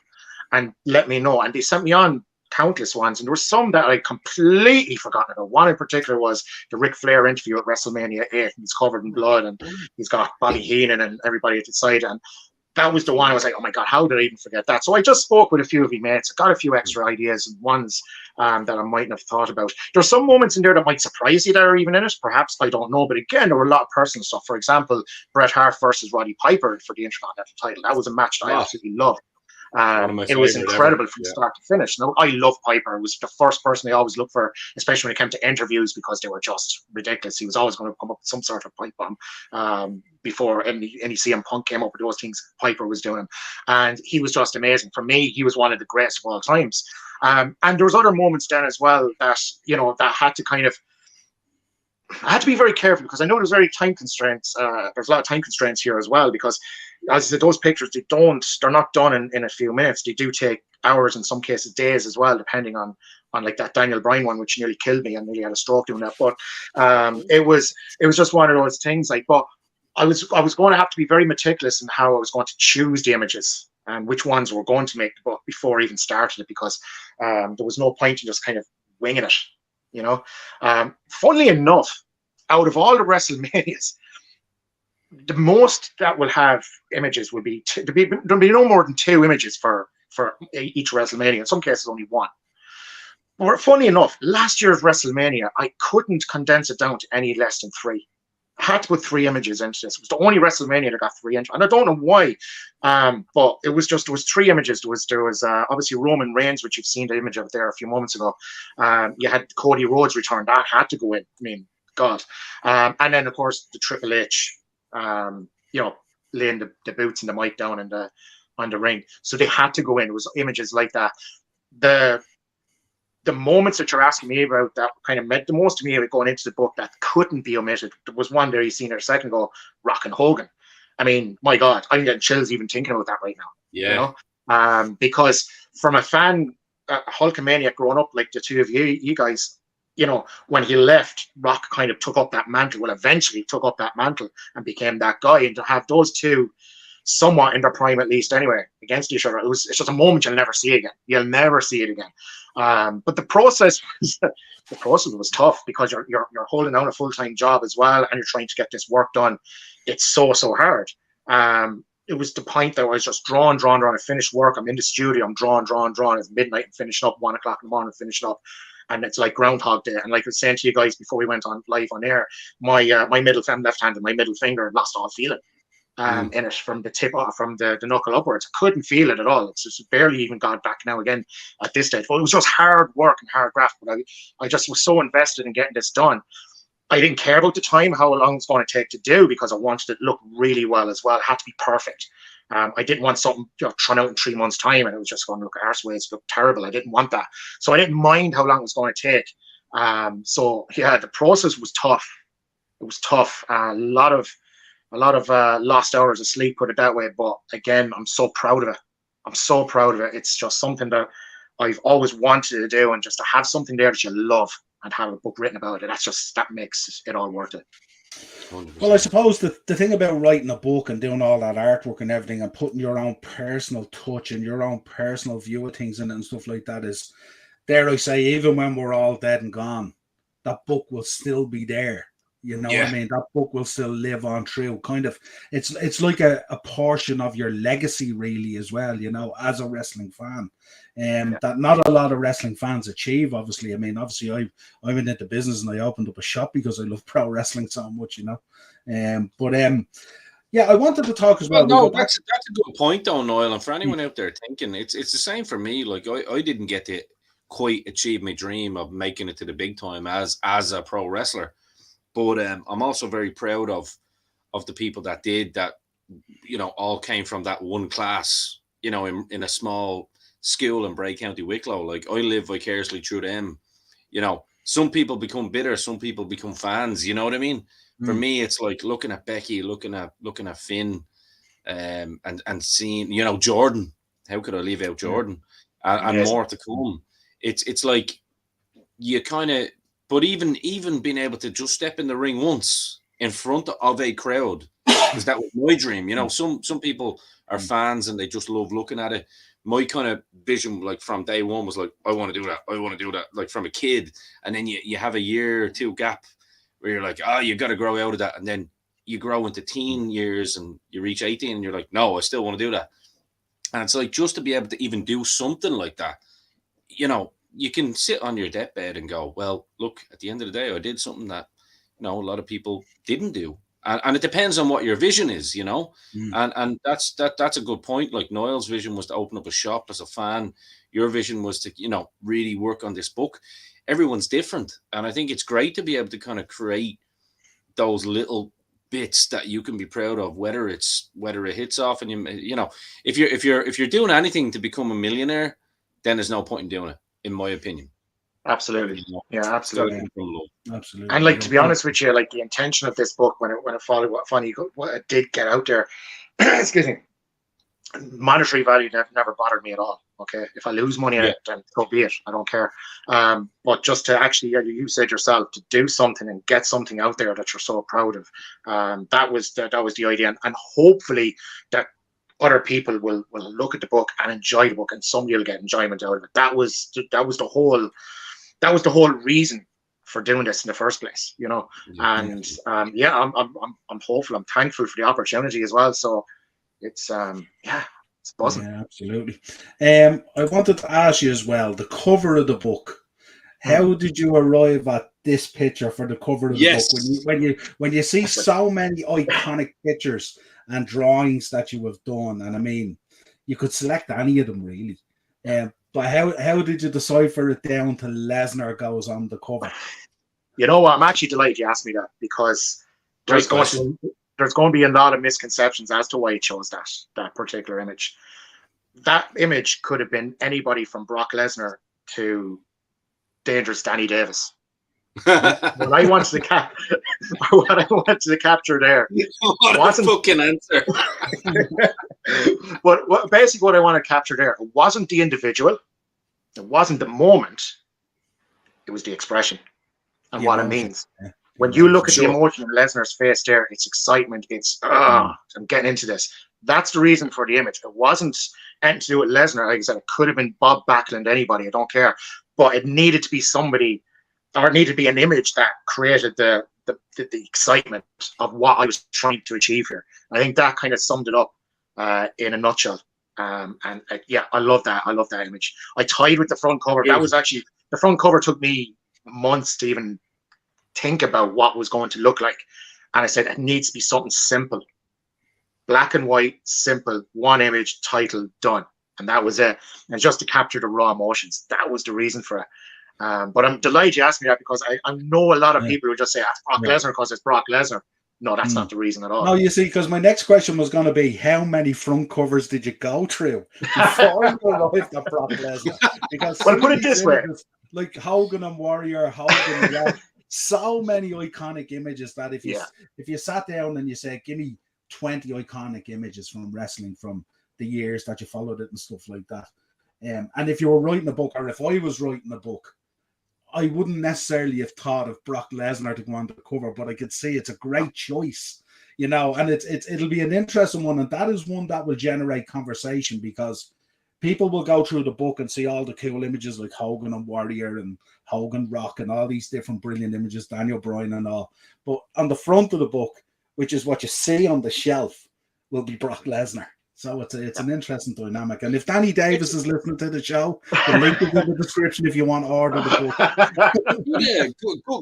and let me know. And they sent me on countless ones. And there were some that I completely forgotten about. One in particular was the Ric Flair interview at WrestleMania 8. He's covered in blood and he's got Bobby Heenan and everybody at the side. And that was the one I was like, oh my God, how did I even forget that? So I just spoke with a few of my mates. I got a few extra ideas and ones that I mightn't have thought about. There's some moments in there that might surprise you that are even in it. Perhaps, I don't know. But again, there were a lot of personal stuff. For example, Bret Hart versus Roddy Piper for the Intercontinental title. That was a match that I absolutely loved. It was incredible from start to finish. Now, I love Piper. It was the first person I always looked for, especially when it came to interviews, because they were just ridiculous. He was always going to come up with some sort of pipe bomb before any CM Punk came up with those things Piper was doing. And he was just amazing. For me, he was one of the greatest of all times. And there was other moments then as well that, you know, that had to kind of, I had to be very careful, because I know there's very time constraints. There's a lot of time constraints here as well, because as I said, those pictures, they're not done in a few minutes. They do take hours, in some cases days as well, depending on like that Daniel Bryan one, which nearly killed me and nearly had a stroke doing that. But it was just one of those things. Like, but I was going to have to be very meticulous in how I was going to choose the images and which ones were going to make the book before I even started it, because there was no point in just kind of winging it, you know. Funnily enough, out of all the WrestleManias, the most that will have images will be there'll be no more than 2 images for each WrestleMania. In some cases, only 1. But funny enough, last year's WrestleMania, I couldn't condense it down to any less than 3. had to put 3 images into this. It was the only WrestleMania that got 3 images, and I don't know why. But it was just, there was 3 images. There was obviously Roman Reigns, which you've seen the image of there a few moments ago. You had Cody Rhodes return, that had to go in. I mean, God. And then of course the Triple H, laying the boots and the mic down on the ring. So they had to go in. It was images like that. The moments that you're asking me about that kind of meant the most to me about going into the book that couldn't be omitted. There was one there you seen there a second ago, Rock and Hogan. I mean, my God, I'm getting chills even thinking about that right now. Yeah. Because from a fan, Hulkamaniac growing up, like the two of you guys, when he left, Rock kind of took up that mantle. Well, eventually took up that mantle and became that guy. And to have those two somewhat in their prime, at least anyway, against each other, it's just a moment you'll never see again. You'll never see it again. But the process was tough because you're holding down a full-time job as well, and you're trying to get this work done. It's so hard. It was the point that I was just drawn. I finished work. I'm in the studio. I'm drawing. It's midnight and finishing up, 1 o'clock in the morning, finishing up. And it's like Groundhog Day. And like I was saying to you guys before we went on live on air, my left hand and my middle finger lost all feeling in it from the tip off, from the knuckle upwards. I couldn't feel it at all. It's just barely even got back now again at this stage. But it was just hard work and hard graft. But I just was so invested in getting this done. I didn't care about the time, how long it's going to take to do, because I wanted it to look really well as well. It had to be perfect. I didn't want something thrown out in 3 months' time and it was just going to look arseways, look terrible. I didn't want that. So I didn't mind how long it was going to take. So yeah, the process was tough. It was tough. A lot of lost hours of sleep, put it that way. But again, I'm so proud of it. It's just something that I've always wanted to do, and just to have something there that you love and have a book written about it, that makes it all worth it. 100%. Well, I suppose the thing about writing a book and doing all that artwork and everything and putting your own personal touch and your own personal view of things in it and stuff like that is, dare I say, even when we're all dead and gone, that book will still be there. You know what I mean? That book will still live on through. Kind of, it's like a portion of your legacy, really, as well, as a wrestling fan. That not a lot of wrestling fans achieve, obviously. I mean, obviously, I went into business and I opened up a shop because I love pro wrestling so much, yeah, I wanted to talk as well. No, that's a good point, though, Niall. And for anyone out there thinking, it's the same for me. Like, I didn't get to quite achieve my dream of making it to the big time as a pro wrestler. But I'm also very proud of the people that did that, all came from that one class, in a small school in Bray, County Wicklow. Like, I live vicariously through them. Some people become bitter, some people become fans. You know what I mean? For me, it's like looking at Becky, looking at Finn, and seeing, Jordan. How could I leave out Jordan? And more to come. It's like you kind of. But even being able to just step in the ring once in front of a crowd, because that was my dream. Some people are fans and they just love looking at it. My kind of vision, like from day one, was like, I want to do that, like from a kid. And then you have a year or two gap where you're like, you got to grow out of that. And then you grow into teen years and you reach 18 and you're like, no, I still want to do that. And it's like, just to be able to even do something like that, you can sit on your deathbed and go, well, look, at the end of the day, I did something that, a lot of people didn't do. And it depends on what your vision is, and that's a good point. Like Niall's vision was to open up a shop as a fan. Your vision was to, really work on this book. Everyone's different. And I think it's great to be able to kind of create those little bits that you can be proud of, whether it hits off and if you're doing anything to become a millionaire, then there's no point in doing it, in my opinion. Absolutely. Yeah, absolutely. Absolutely. And like, to be honest with you, like the intention of this book, when it did get out there, excuse me, monetary value never bothered me at all. Okay, if I lose money in it, then so be it. I don't care. But just to actually, you said yourself, to do something and get something out there that you're so proud of, that was the idea, and hopefully that other people will look at the book and enjoy the book, and somebody will get enjoyment out of it. That was the whole reason for doing this in the first place, And I'm hopeful. I'm thankful for the opportunity as well. So it's it's buzzing. Yeah, absolutely. I wanted to ask you as well, the cover of the book. How did you arrive at this picture for the cover of the Yes. book. When you see so many iconic pictures and drawings that you have done, and I mean, you could select any of them really. But how did you decipher it down to Lesnar goes on the cover? You know what? I'm actually delighted you asked me that, because there's going to be a lot of misconceptions as to why he chose that particular image. That image could have been anybody from Brock Lesnar to Dangerous Danny Davis. What I wanted to capture there wasn't a fucking answer. Basically what I want to capture there, it wasn't the individual, it wasn't the moment, it was the expression and what it means. When you look at the emotion in Lesnar's face there, it's excitement, it's I'm getting into this. That's the reason for the image. It wasn't anything to do with Lesnar. Like I said, it could have been Bob Backlund, anybody, I don't care. But it needed to be somebody, or it needed to be an image that created the excitement of what I was trying to achieve here. I think that kind of summed it up in a nutshell. Yeah, I love that. I love that image. I tied with the front cover. That was actually, the front cover took me months to even think about what was going to look like. And I said, it needs to be something simple. Black and white, simple, one image, title, done. And that was it. And just to capture the raw emotions. That was the reason for it. But I'm delighted you asked me that, because I know a lot of people who just say, it's Brock Lesnar because it's Brock Lesnar. No, that's not the reason at all. No, you see, because my next question was going to be, how many front covers did you go through before you arrived at Brock Lesnar? Because well, put it this way. Like Hogan and Warrior, Hogan and Rock, so many iconic images that if you sat down and you say, give me 20 iconic images from wrestling from the years that you followed it and stuff like that. And if you were writing a book, or if I was writing a book, I wouldn't necessarily have thought of Brock Lesnar to go on the cover, but I could see it's a great choice, you know, and it'll be an interesting one. And that is one that will generate conversation, because people will go through the book and see all the cool images like Hogan and Warrior and Hogan Rock and all these different brilliant images, Daniel Bryan and all. But on the front of the book, which is what you see on the shelf, will be Brock Lesnar. So it's an interesting dynamic. And if Danny Davis is listening to the show, the link is in the description if you want to order the book. Yeah,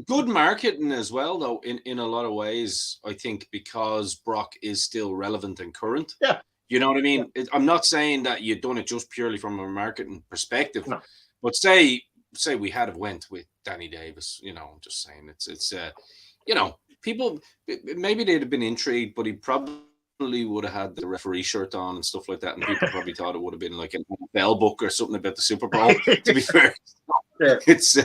good marketing as well, though, in a lot of ways, I think, because Brock is still relevant and current. Yeah. You know what I mean? Yeah. I'm not saying that you've done it just purely from a marketing perspective, no. But say we had went with Danny Davis, you know, I'm just saying it's you know, people, maybe they'd have been intrigued, but he probably would have had the referee shirt on and stuff like that, and people probably thought it would have been like an NFL book or something about the Super Bowl, to be fair. It's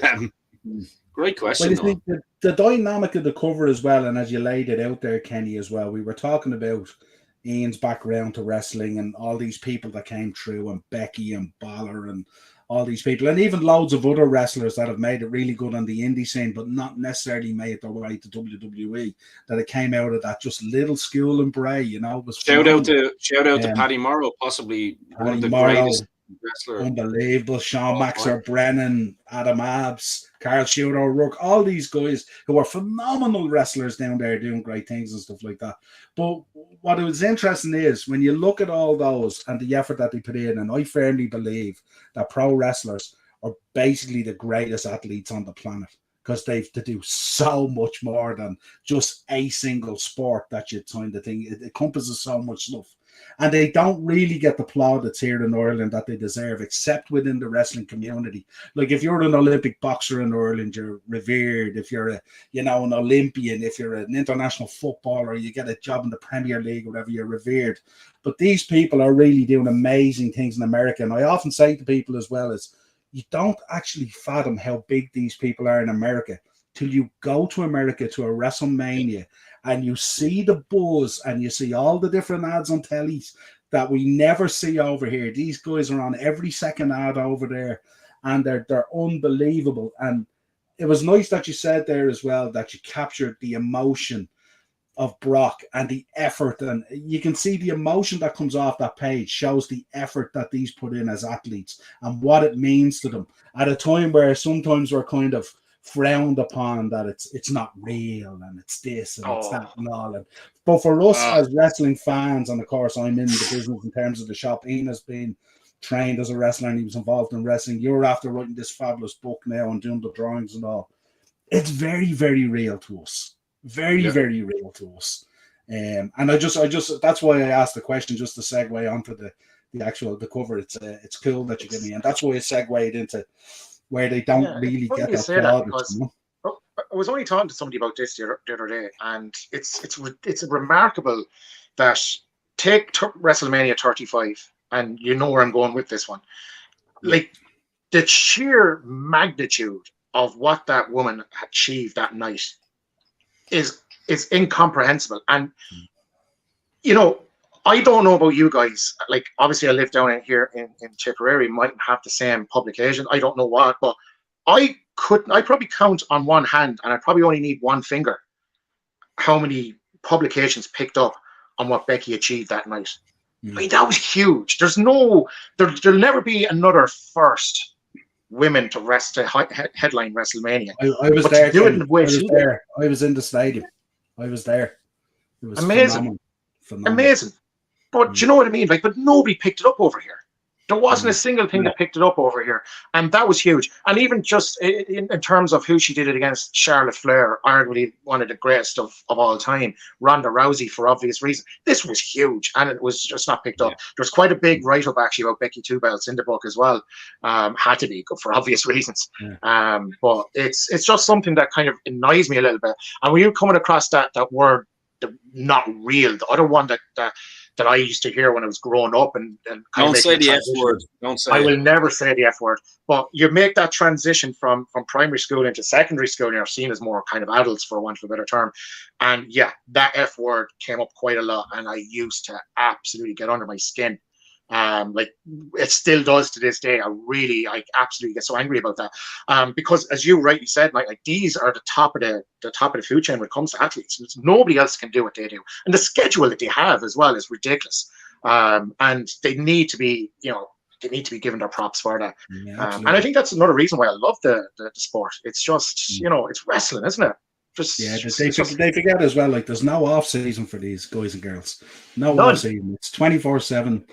great question. Well, the dynamic of the cover as well, and as you laid it out there, Kenny, as well, we were talking about Ian's background to wrestling and all these people that came through, and Becky and Balor and all these people, and even loads of other wrestlers that have made it really good on the indie scene, but not necessarily made their way to WWE, that it came out of that just little school in Bray, you know. It was shout out to Paddy Morrow, possibly one of the greatest wrestlers. Unbelievable. Sean Maxer Brennan, Adam Abbs, Carl Shooter O'Rourke, all these guys who are phenomenal wrestlers down there doing great things and stuff like that. But what was interesting is when you look at all those and the effort that they put in, and I firmly believe that pro wrestlers are basically the greatest athletes on the planet, because they've to do so much more than just a single sport that you kind of thing. It encompasses so much stuff. And they don't really get the plaudits here in Ireland that they deserve, except within the wrestling community. Like if you're an Olympic boxer in Ireland, you're revered. If you're an Olympian, if you're an international footballer, you get a job in the Premier League, whatever, you're revered. But these people are really doing amazing things in America. And I often say to people as well is, you don't actually fathom how big these people are in America till you go to America to a WrestleMania and you see the buzz and you see all the different ads on tellies that we never see over here. These guys are on every second ad over there, and they're unbelievable. And it was nice that you said there as well that you captured the emotion of Brock and the effort, and you can see the emotion that comes off that page shows the effort that these put in as athletes and what it means to them at a time where sometimes we're kind of frowned upon that it's not real and it's this and it's that and all. But for us as wrestling fans, and of course I'm in the business in terms of the shop, Ian has been trained as a wrestler and he was involved in wrestling. You're after writing this fabulous book now and doing the drawings and all. it's very, very real to us. Very, very real to us. And I just that's why I asked the question, just to segue onto the cover. It's cool that you give me, and that's why I segued into where they don't really funny get you their say that plaudits, because I was only talking to somebody about this the other day, and it's remarkable that take WrestleMania 35, and you know where I'm going with this one. Like the sheer magnitude of what that woman achieved that night is incomprehensible. And you know, I don't know about you guys. Like, obviously, I live down in here in Tipperary, mightn't have the same publication. I don't know what, but I probably count on one hand, and I probably only need one finger, how many publications picked up on what Becky achieved that night. I mean, that was huge. There'll never be another first women to headline WrestleMania. I was there. Do it in the way she did. I was in the stadium. I was there. It was amazing. Phenomenal. Amazing. But you know what I mean? Like, but nobody picked it up over here. There wasn't a single thing that picked it up over here. And that was huge. And even just in terms of who she did it against, Charlotte Flair, arguably one of the greatest of all time, Ronda Rousey, for obvious reasons. This was huge. And it was just not picked up. There's quite a big write-up, actually, about Becky Two Belts in the book as well. Had to be, for obvious reasons. But it's just something that kind of annoys me a little bit. And when you're coming across that word, not real, the other one that I used to hear when I was growing up, and don't say the F word. Don't say. I will never say the F word. But you make that transition from primary school into secondary school, and you're seen as more kind of adults, for want of a better term. And yeah, that F word came up quite a lot, and I used to absolutely get under my skin. Like it still does to this day. I absolutely get so angry about that. Because as you rightly said, like these are the top of the food chain when it comes to athletes. Nobody else can do what they do, and the schedule that they have as well is ridiculous. And they need to be, given their props for that. And I think that's another reason why I love the sport. It's just, it's wrestling, isn't it? They forget as well, like there's no off season for these guys and girls. None. Off season. It's 24/7.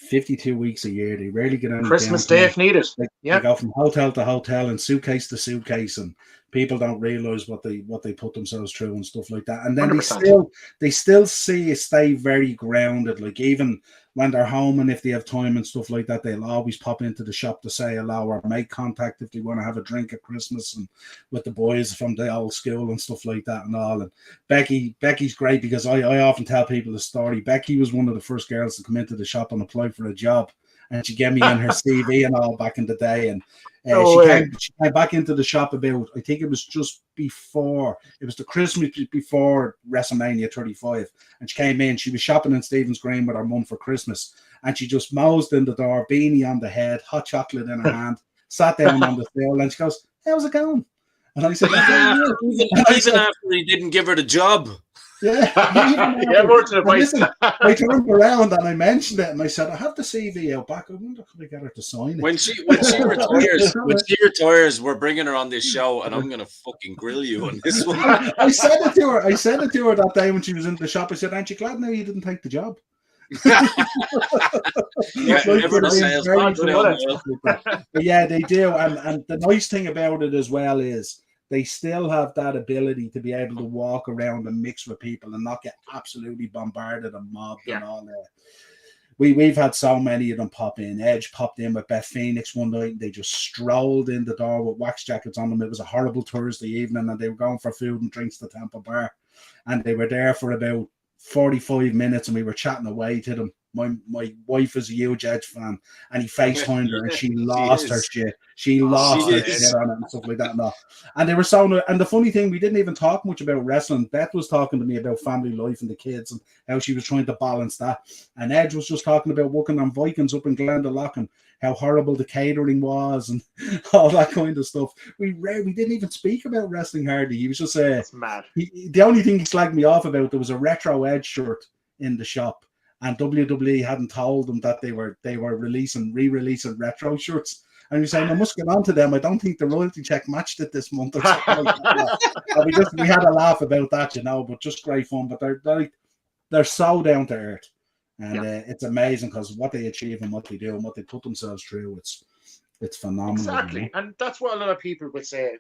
52 weeks a year. They rarely get any Christmas Day if needed. They go from hotel to hotel and suitcase to suitcase, and people don't realize what they put themselves through and stuff like that. And then 100%. they still stay very grounded. Like even when they're home and if they have time and stuff like that, they'll always pop into the shop to say hello or make contact if they want to have a drink at Christmas and with the boys from the old school and stuff like that and all. And Becky's great because I often tell people the story. Becky was one of the first girls to come into the shop and apply for a job, and she gave me in her CV and all back in the day. And she came back into the shop about, I think it was just before, it was the Christmas before WrestleMania 35. And she came in, she was shopping in Stephen's Green with her mum for Christmas. And she just mosed in the door, beanie on the head, hot chocolate in her hand, sat down on the stool, and she goes, "How's it going?" And I said, even after he didn't give her the job. Yeah, listen, I turned around and I mentioned it, and I said, "I have the CV out back. I wonder could I get her to sign it." When she retires, we're bringing her on this show, and I'm gonna fucking grill you on this one. I said it to her that day when she was in the shop. I said, "Aren't you glad now you didn't take the job?" Yeah, they do, and the nice thing about it as well is they still have that ability to be able to walk around and mix with people and not get absolutely bombarded and mobbed and all that. We've had so many of them pop in. Edge popped in with Beth Phoenix one night, and they just strolled in the door with wax jackets on them. It was a horrible Thursday evening, and they were going for food and drinks to Tampa Bar, and they were there for about 45 minutes, and we were chatting away to them. My wife is a huge Edge fan, and he FaceTimed her, and she lost her shit. She lost her shit on it and stuff like that. And they were so. And the funny thing, we didn't even talk much about wrestling. Beth was talking to me about family life and the kids and how she was trying to balance that. And Edge was just talking about working on Vikings up in Glendalough and how horrible the catering was and all that kind of stuff. We didn't even speak about wrestling hardly. He was just mad. The only thing he slagged me off about, there was a retro Edge shirt in the shop, and WWE hadn't told them that they were re-releasing retro shirts. And he's saying, "I must get on to them. I don't think the royalty check matched it this month." Or something like that. we had a laugh about that, but just great fun. But they're so down to earth. And it's amazing because what they achieve and what they do and what they put themselves through, it's phenomenal. Exactly. And that's what a lot of people would say.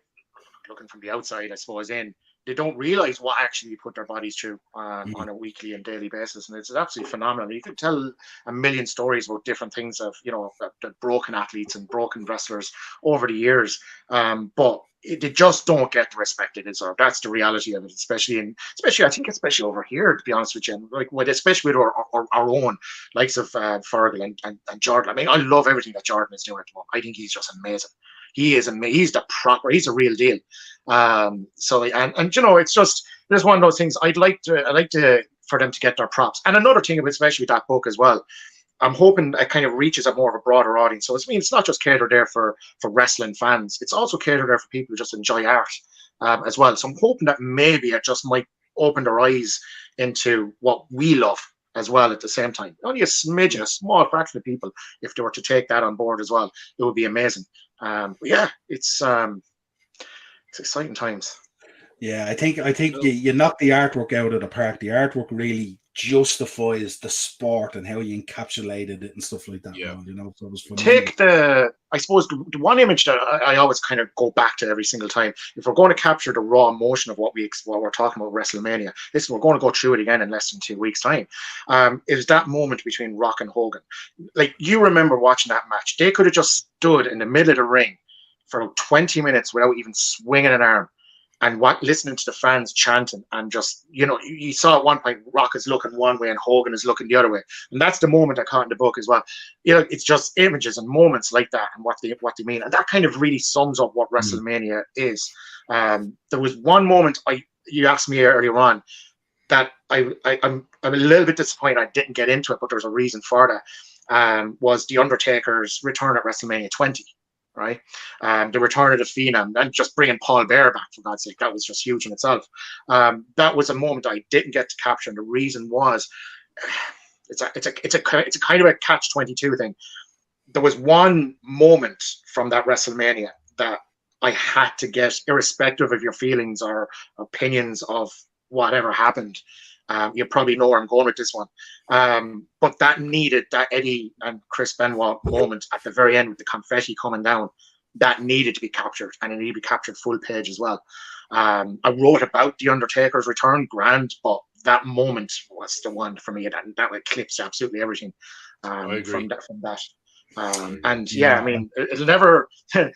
looking from the outside, I suppose, in, they don't realize what actually put their bodies through on a weekly and daily basis. And it's absolutely phenomenal. You could tell a million stories about different things of, the broken athletes and broken wrestlers over the years. But they just don't get the respect they deserve. That's the reality of it, especially I think, especially over here, to be honest with you, like especially with our own likes of Fergal and Jordan. I mean, I love everything that Jordan is doing at the moment. I think he's just amazing. He is amazing. He's a real deal. So it's just one of those things. I'd like to for them to get their props. And another thing, especially with that book as well, I'm hoping it kind of reaches a more of a broader audience. So it's not just catered there for wrestling fans. It's also catered there for people who just enjoy art as well. So I'm hoping that maybe it just might open their eyes into what we love as well at the same time. Only a smidgen, a small fraction of people, if they were to take that on board as well, it would be amazing. But yeah, it's exciting times. Yeah, I think you knock the artwork out of the park. The artwork really justifies the sport and how you encapsulated it and stuff like that. Yeah. So it was phenomenal. Take I suppose the one image that I always kind of go back to every single time. If we're going to capture the raw emotion of what we're talking about WrestleMania, we're going to go through it again in less than 2 weeks' time. It was that moment between Rock and Hogan. Like, you remember watching that match? They could have just stood in the middle of the ring for 20 minutes without even swinging an arm, and listening to the fans chanting, and just, you saw at one point Rock is looking one way and Hogan is looking the other way. And that's the moment I caught in the book as well. It's just images and moments like that and what they mean. And that kind of really sums up what WrestleMania is. There was one moment you asked me earlier on that I'm a little bit disappointed I didn't get into it, but there's a reason for that. Was The Undertaker's return at WrestleMania 20. Right, the return of the Phenom, and just bringing Paul Bearer back, for God's sake, that was just huge in itself. That was a moment I didn't get to capture, and the reason was, it's a kind of a catch-22 thing. There was one moment from that WrestleMania that I had to get, irrespective of your feelings or opinions of whatever happened. You probably know where I'm going with this one. But that needed that Eddie and Chris Benoit moment at the very end with the confetti coming down. That needed to be captured, and it needed to be captured full page as well. I wrote about The Undertaker's return, grand, but that moment was the one for me, and that eclipsed absolutely everything from that. And yeah, I mean, it'll never, if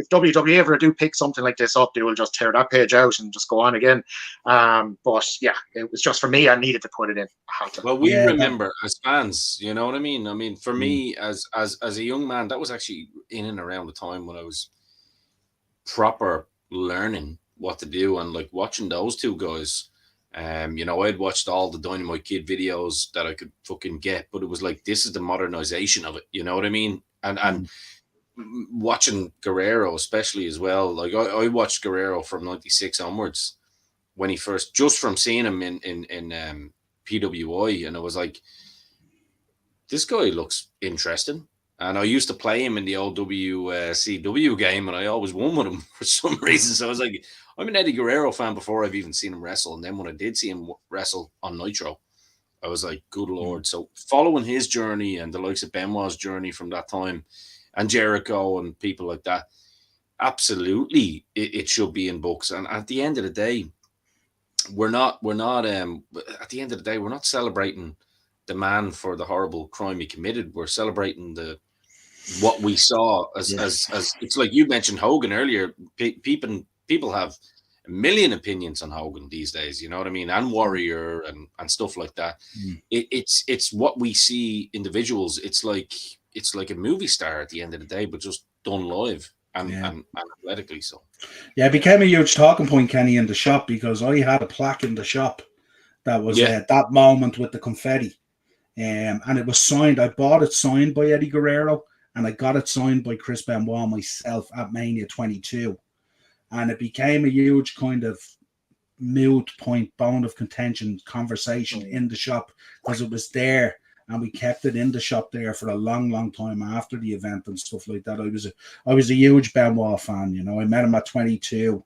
WWE ever do pick something like this up, they will just tear that page out and just go on again. But yeah, it was just, for me, I needed to put it in. Well, we remember as fans, you know what I mean? I mean, for me, as a young man, that was actually in and around the time when I was proper learning what to do, and like watching those two guys. I'd watched all the Dynamite Kid videos that I could fucking get, but it was like, this is the modernization of it. You know what I mean? And watching Guerrero, especially as well. Like I watched Guerrero from '96 onwards, when he first, just from seeing him in PWI, and I was like, this guy looks interesting. And I used to play him in the old WCW game, and I always won with him for some reason. So I was like, I'm an Eddie Guerrero fan before I've even seen him wrestle. And then when I did see him wrestle on Nitro, I was like, good Lord. So following his journey and the likes of Benoit's journey from that time, and Jericho and people like that, absolutely, it should be in books. And at the end of the day, we're not celebrating the man for the horrible crime he committed. We're celebrating what we saw as it's like you mentioned Hogan earlier. People have a million opinions on Hogan these days, you know what I mean, and Warrior and stuff like that. It's what we see individuals. It's like a movie star at the end of the day, but just done live and athletically. So yeah, it became a huge talking point, Kenny, in the shop, because I had a plaque in the shop that was that moment with the confetti, and it was signed. I bought it signed by Eddie Guerrero, and I got it signed by Chris Benoit myself at Mania 22. And it became a huge kind of moot point, bone of contention conversation in the shop, because it was there, and we kept it in the shop there for a long, long time after the event and stuff like that. I was a huge Benoit fan, you know. I met him at 22.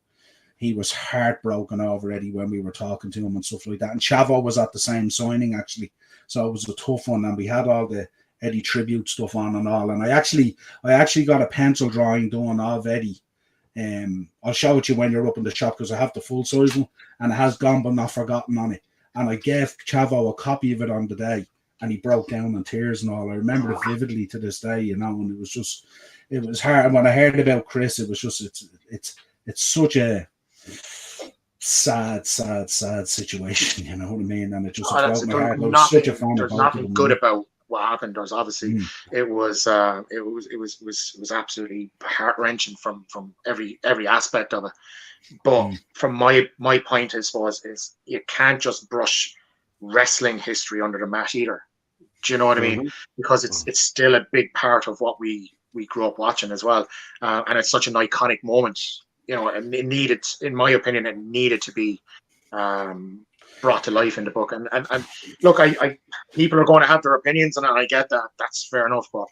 He was heartbroken over Eddie when we were talking to him and stuff like that. And Chavo was at the same signing, actually. So it was a tough one, and we had all the Eddie tribute stuff on and all. And I actually got a pencil drawing done of Eddie I'll show it you when you're up in the shop because I have the full size one and it has Gone But Not Forgotten on it. And I gave Chavo a copy of it on the day and he broke down in tears and all. I remember it vividly to this day, you know, and it was hard. And when I heard about Chris, it was just, it's such a sad situation, you know what I mean? And it just broke my heart. There's nothing good about what happened. There's obviously it was absolutely heart-wrenching from every aspect of it. But from my point, I suppose, is you can't just brush wrestling history under the mat either. Do you know what I mean? Because it's still a big part of what we grew up watching as well, and it's such an iconic moment. You know, and it needed, in my opinion, it needed to be brought to life in the book. And look, I people are going to have their opinions, and I get that. That's fair enough, but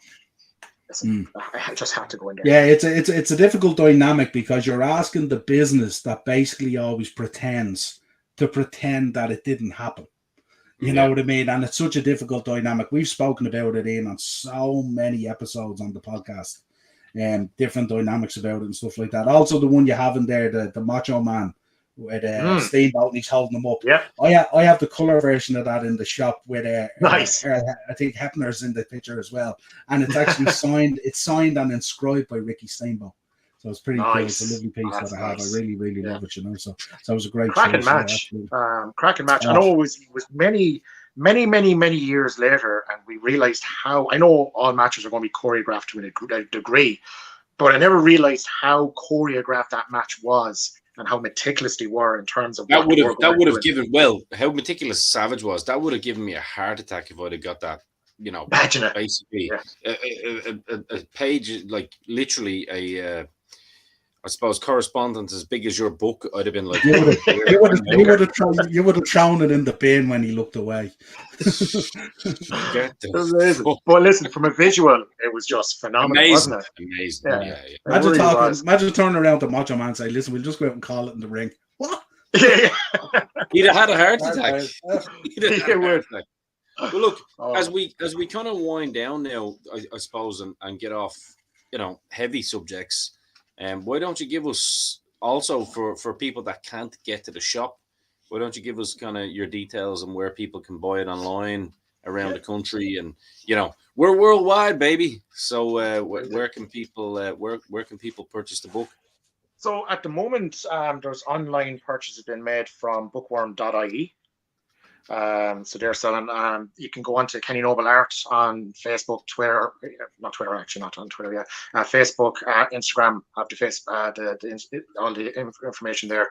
listen, I just had to go in there. Yeah, it's a difficult dynamic because you're asking the business that basically always pretends that it didn't happen. You know what I mean? And it's such a difficult dynamic. We've spoken about it on so many episodes on the podcast. Different dynamics about it and stuff like that. Also, the one you have in there, the Macho Man with Steamboat, and he's holding them up. Yeah, I have the color version of that in the shop with nice. I think Hepner's in the picture as well, and it's actually signed. It's signed and inscribed by Ricky Steamboat, so it's pretty cool. It's a lovely piece that I have. I really love it, you know. So it was a great cracking match. Cracking match. I know it was many years later, and we realized how. I know all matches are going to be choreographed to a degree, but I never realized how choreographed that match was and how meticulous they were in terms of that would have given how meticulous Savage was. That would have given me a heart attack if I'd have got that. You know, imagine it. Basically, a page, like literally a. I suppose correspondence as big as your book. I'd have been like, you would have thrown it in the bin when he looked away. But listen, from a visual, it was just phenomenal, wasn't it? Amazing. Yeah. Imagine turning around to Macho Man and say, "Listen, we'll just go out and call it in the ring." What? Yeah. He'd have had a heart attack. But look, as we kind of wind down now, I suppose, and get off, you know, heavy subjects. Why don't you give us also for people that can't get to the shop? Why don't you give us kind of your details and where people can buy it online around the country? And you know, we're worldwide, baby. So where can people purchase the book? So at the moment, there's online purchases being made from bookworm.ie. So they're selling. You can go on to Kenny Noble Art on Facebook, Twitter, not Twitter, actually, not on Twitter yet. Facebook, Instagram, have the all the information there.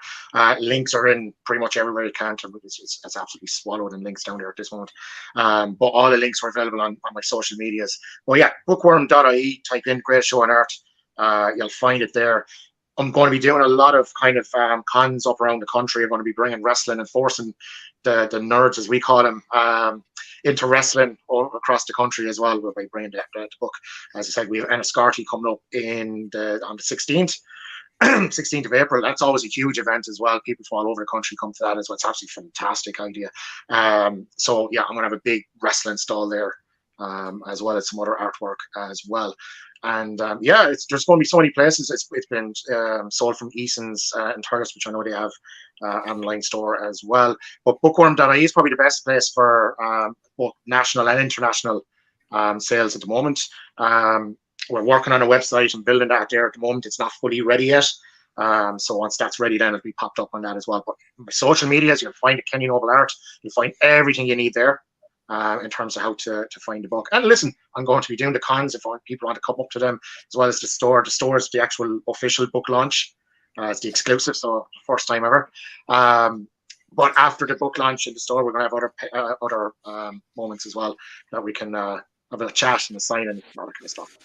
Links are in pretty much everywhere you can. It's absolutely swallowed in links down there at this moment. But all the links are available on my social medias. Well, yeah, bookworm.ie. Type in Great Show on Art. You'll find it there. I'm going to be doing a lot of kind of cons up around the country. I'm going to be bringing wrestling and forcing the nerds, as we call them, into wrestling across the country as well by bringing the book. As I said, we have Enniscarty coming up on the 16th. 16th of April. That's always a huge event as well. People from all over the country come to that as well. It's absolutely a fantastic idea. So yeah, I'm going to have a big wrestling stall there, as well as some other artwork as well. And there's going to be so many places. It's been sold from Eason's in Thurles, which I know they have online store as well. But bookworm.ie is probably the best place for both national and international sales at the moment. We're working on a website and building that there at the moment. It's not fully ready yet. So once that's ready, then it'll be popped up on that as well. But my social medias, you'll find Kenny Noble Art. You'll find everything you need there. In terms of how to find the book. And listen, I'm going to be doing the cons if people want to come up to them, as well as the store. The store is the actual official book launch. It's the exclusive, so first time ever. But after the book launch in the store, we're going to have other moments as well that we can have a chat and a sign and all that kind of stuff.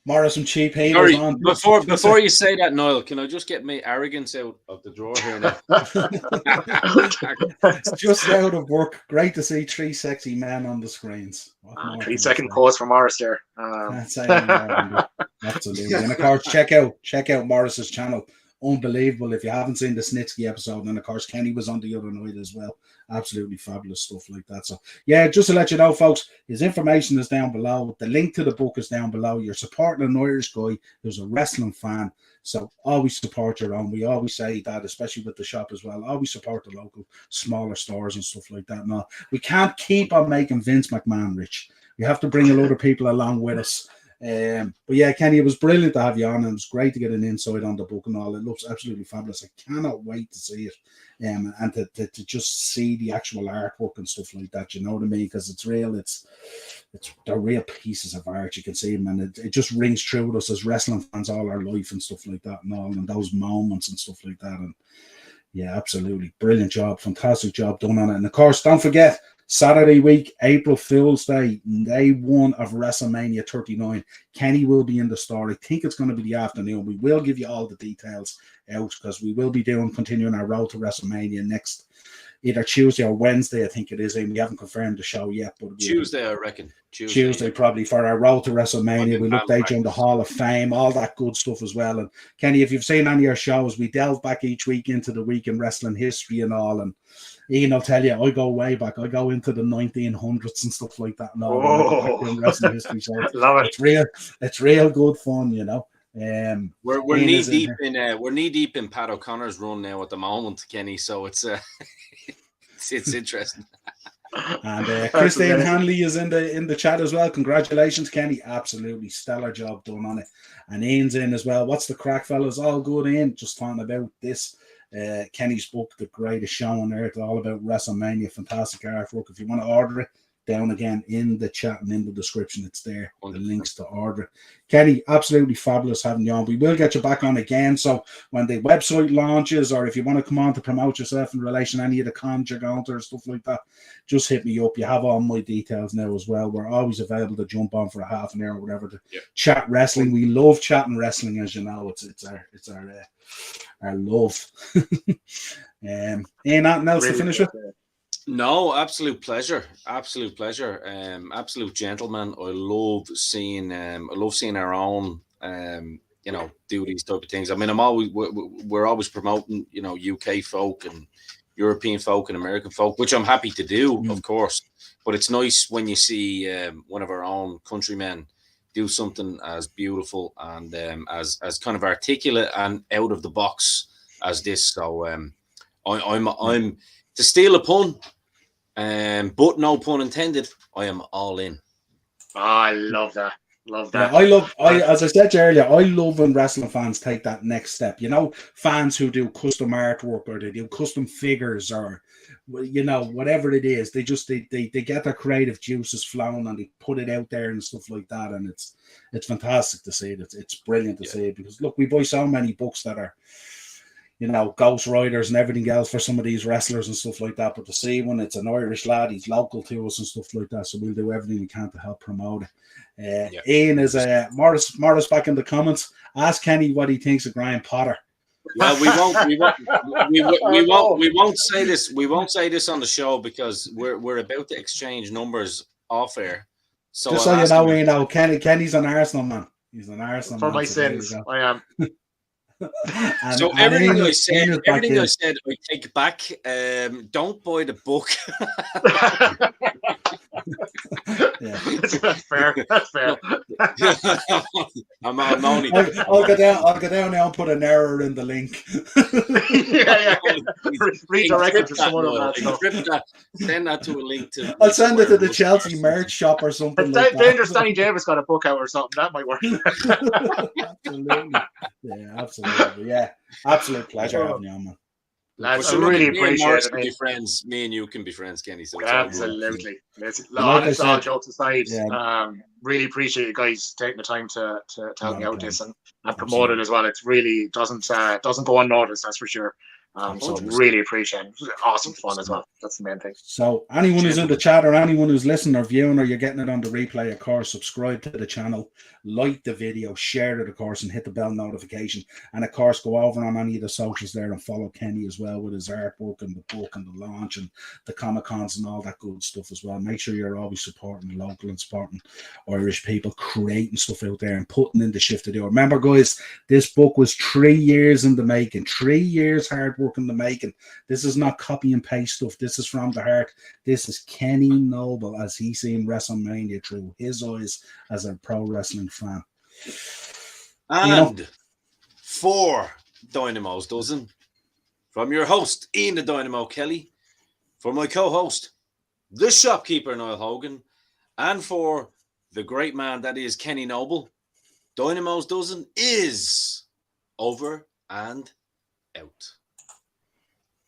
Morris and cheap haters on. Before you say that, Niall, can I just get my arrogance out of the drawer here now? It's just out of work. Great to see three sexy men on the screens. 3-second pause for Morris there. Absolutely. And of course, check out Morris's channel. unbelievable. If you haven't seen the Snitsky episode, and of course Kenny was on the other night as well. Absolutely fabulous stuff like that. So yeah, just to let you know, folks, his information is down below. The link to the book is down below. You're supporting an Irish guy who's a wrestling fan. So always support your own. We always say that, especially with the shop as well. Always support the local smaller stores and stuff like that. No, we can't keep on making Vince McMahon rich. We have to bring a lot of people along with us. But yeah, Kenny, it was brilliant to have you on, and it was great to get an insight on the book and all. It looks absolutely fabulous. I cannot wait to see it, and to just see the actual artwork and stuff like that. You know what I mean? Because it's real. They're real pieces of art. You can see them, and it just rings true with us as wrestling fans all our life and stuff like that, and all, and those moments and stuff like that. And yeah, absolutely brilliant job, fantastic job done on it. And of course, don't forget, Saturday week, April Fool's Day, day one of WrestleMania 39. Kenny will be in the store. I think it's going to be the afternoon. We will give you all the details out because we will be continuing our road to WrestleMania next, either Tuesday or Wednesday, I think it is. And we haven't confirmed the show yet. But Tuesday, I reckon. Tuesday probably for our road to WrestleMania. We'll update you on the Hall of Fame, all that good stuff as well. And Kenny, if you've seen any of our shows, we delve back each week into the week in wrestling history and all. And Ian, I'll tell you, I go way back. I go into the 1900s and stuff like that. And all in wrestling history, so it's real good fun, you know. We're knee deep in Pat O'Connor's run now at the moment, Kenny. So it's it's interesting. And Christine Hanley is in the chat as well. Congratulations, Kenny! Absolutely stellar job done on it. And Ian's in as well. What's the crack, fellas? All good, Ian. Just talking about this. Kenny's book, The Greatest Show on Earth, all about WrestleMania. Fantastic artwork. If you want to order it, down again in the chat and in the description, it's there on the links to order it. Kenny, absolutely fabulous having you on. We will get you back on again. So when the website launches, or if you want to come on to promote yourself in relation to any of the cons you're going to or stuff like that, just hit me up. You have all my details now as well. We're always available to jump on for a half an hour or whatever to chat wrestling. We love chatting wrestling, as you know. It's our love. Ian, nothing else to finish with? No, absolute pleasure. Absolute gentleman. I love seeing our own do these type of things. I mean, we're always promoting, UK folk and European folk and American folk, which I'm happy to do, of course. But it's nice when you see one of our own countrymen do something as beautiful and as kind of articulate and out of the box as this. So I'm to steal a pun, but no pun intended, I am all in. Oh, I love that. Love that. Yeah, as I said earlier, I love when wrestling fans take that next step. Fans who do custom artwork or they do custom figures or whatever it is, they get their creative juices flowing and they put it out there and stuff like that. And it's fantastic to see it. It's brilliant to see it because look, we buy so many books that are Ghost Riders and everything else for some of these wrestlers and stuff like that. But to see when it's an Irish lad, he's local to us and stuff like that. So we'll do everything we can to help promote it. Ian is Morris back in the comments. Ask Kenny what he thinks of Graham Potter. Well, we won't say this. We won't say this on the show because we're about to exchange numbers off air. So just so you know, Kenny's an Arsenal man. He's an Arsenal for man. my sins. I am. So everything I said, I take back. Don't buy the book. That's fair. That's fair. I'm only. I'll go down now and put an error in the link. yeah. Redirect it to someone else. Send that to a link to. I'll send it to the Chelsea merch shop or something. Dangerous Danny Davis got a book out or something. That might work. Absolutely. Yeah, absolutely. Yeah, absolute pleasure having you on, man. Lads, I really appreciate it. Be friends. Me and you can be friends, Kenny. So absolutely. It's all jokes aside. Really appreciate you guys taking the time to help me out with this and promote it as well. It really doesn't go unnoticed, that's for sure. So 100%. really appreciate it. It was awesome fun as 100%. well. That's the main thing. So anyone who's in the chat or anyone who's listening or viewing or you're getting it on the replay, of course, subscribe to the channel, like the video, share it, of course, and hit the bell notification. And of course, go over on any of the socials there and follow Kenny as well with his artwork and the book and the launch and the Comic Cons and all that good stuff as well. Make sure you're always supporting the local and supporting Irish people, creating stuff out there and putting in the shift to do. Remember, guys, this book was 3 years in the making, 3 years hard work in the making. This is not copy and paste stuff. This is from the heart. This is Kenny Noble as he's seen WrestleMania through his eyes as a pro wrestling fan. And 4 Dynamos dozen from your host, Ian the Dynamo Kelly, for my co-host, the shopkeeper, Niall Hogan, and for the great man that is Kenny Noble. Dynamos dozen is over and out.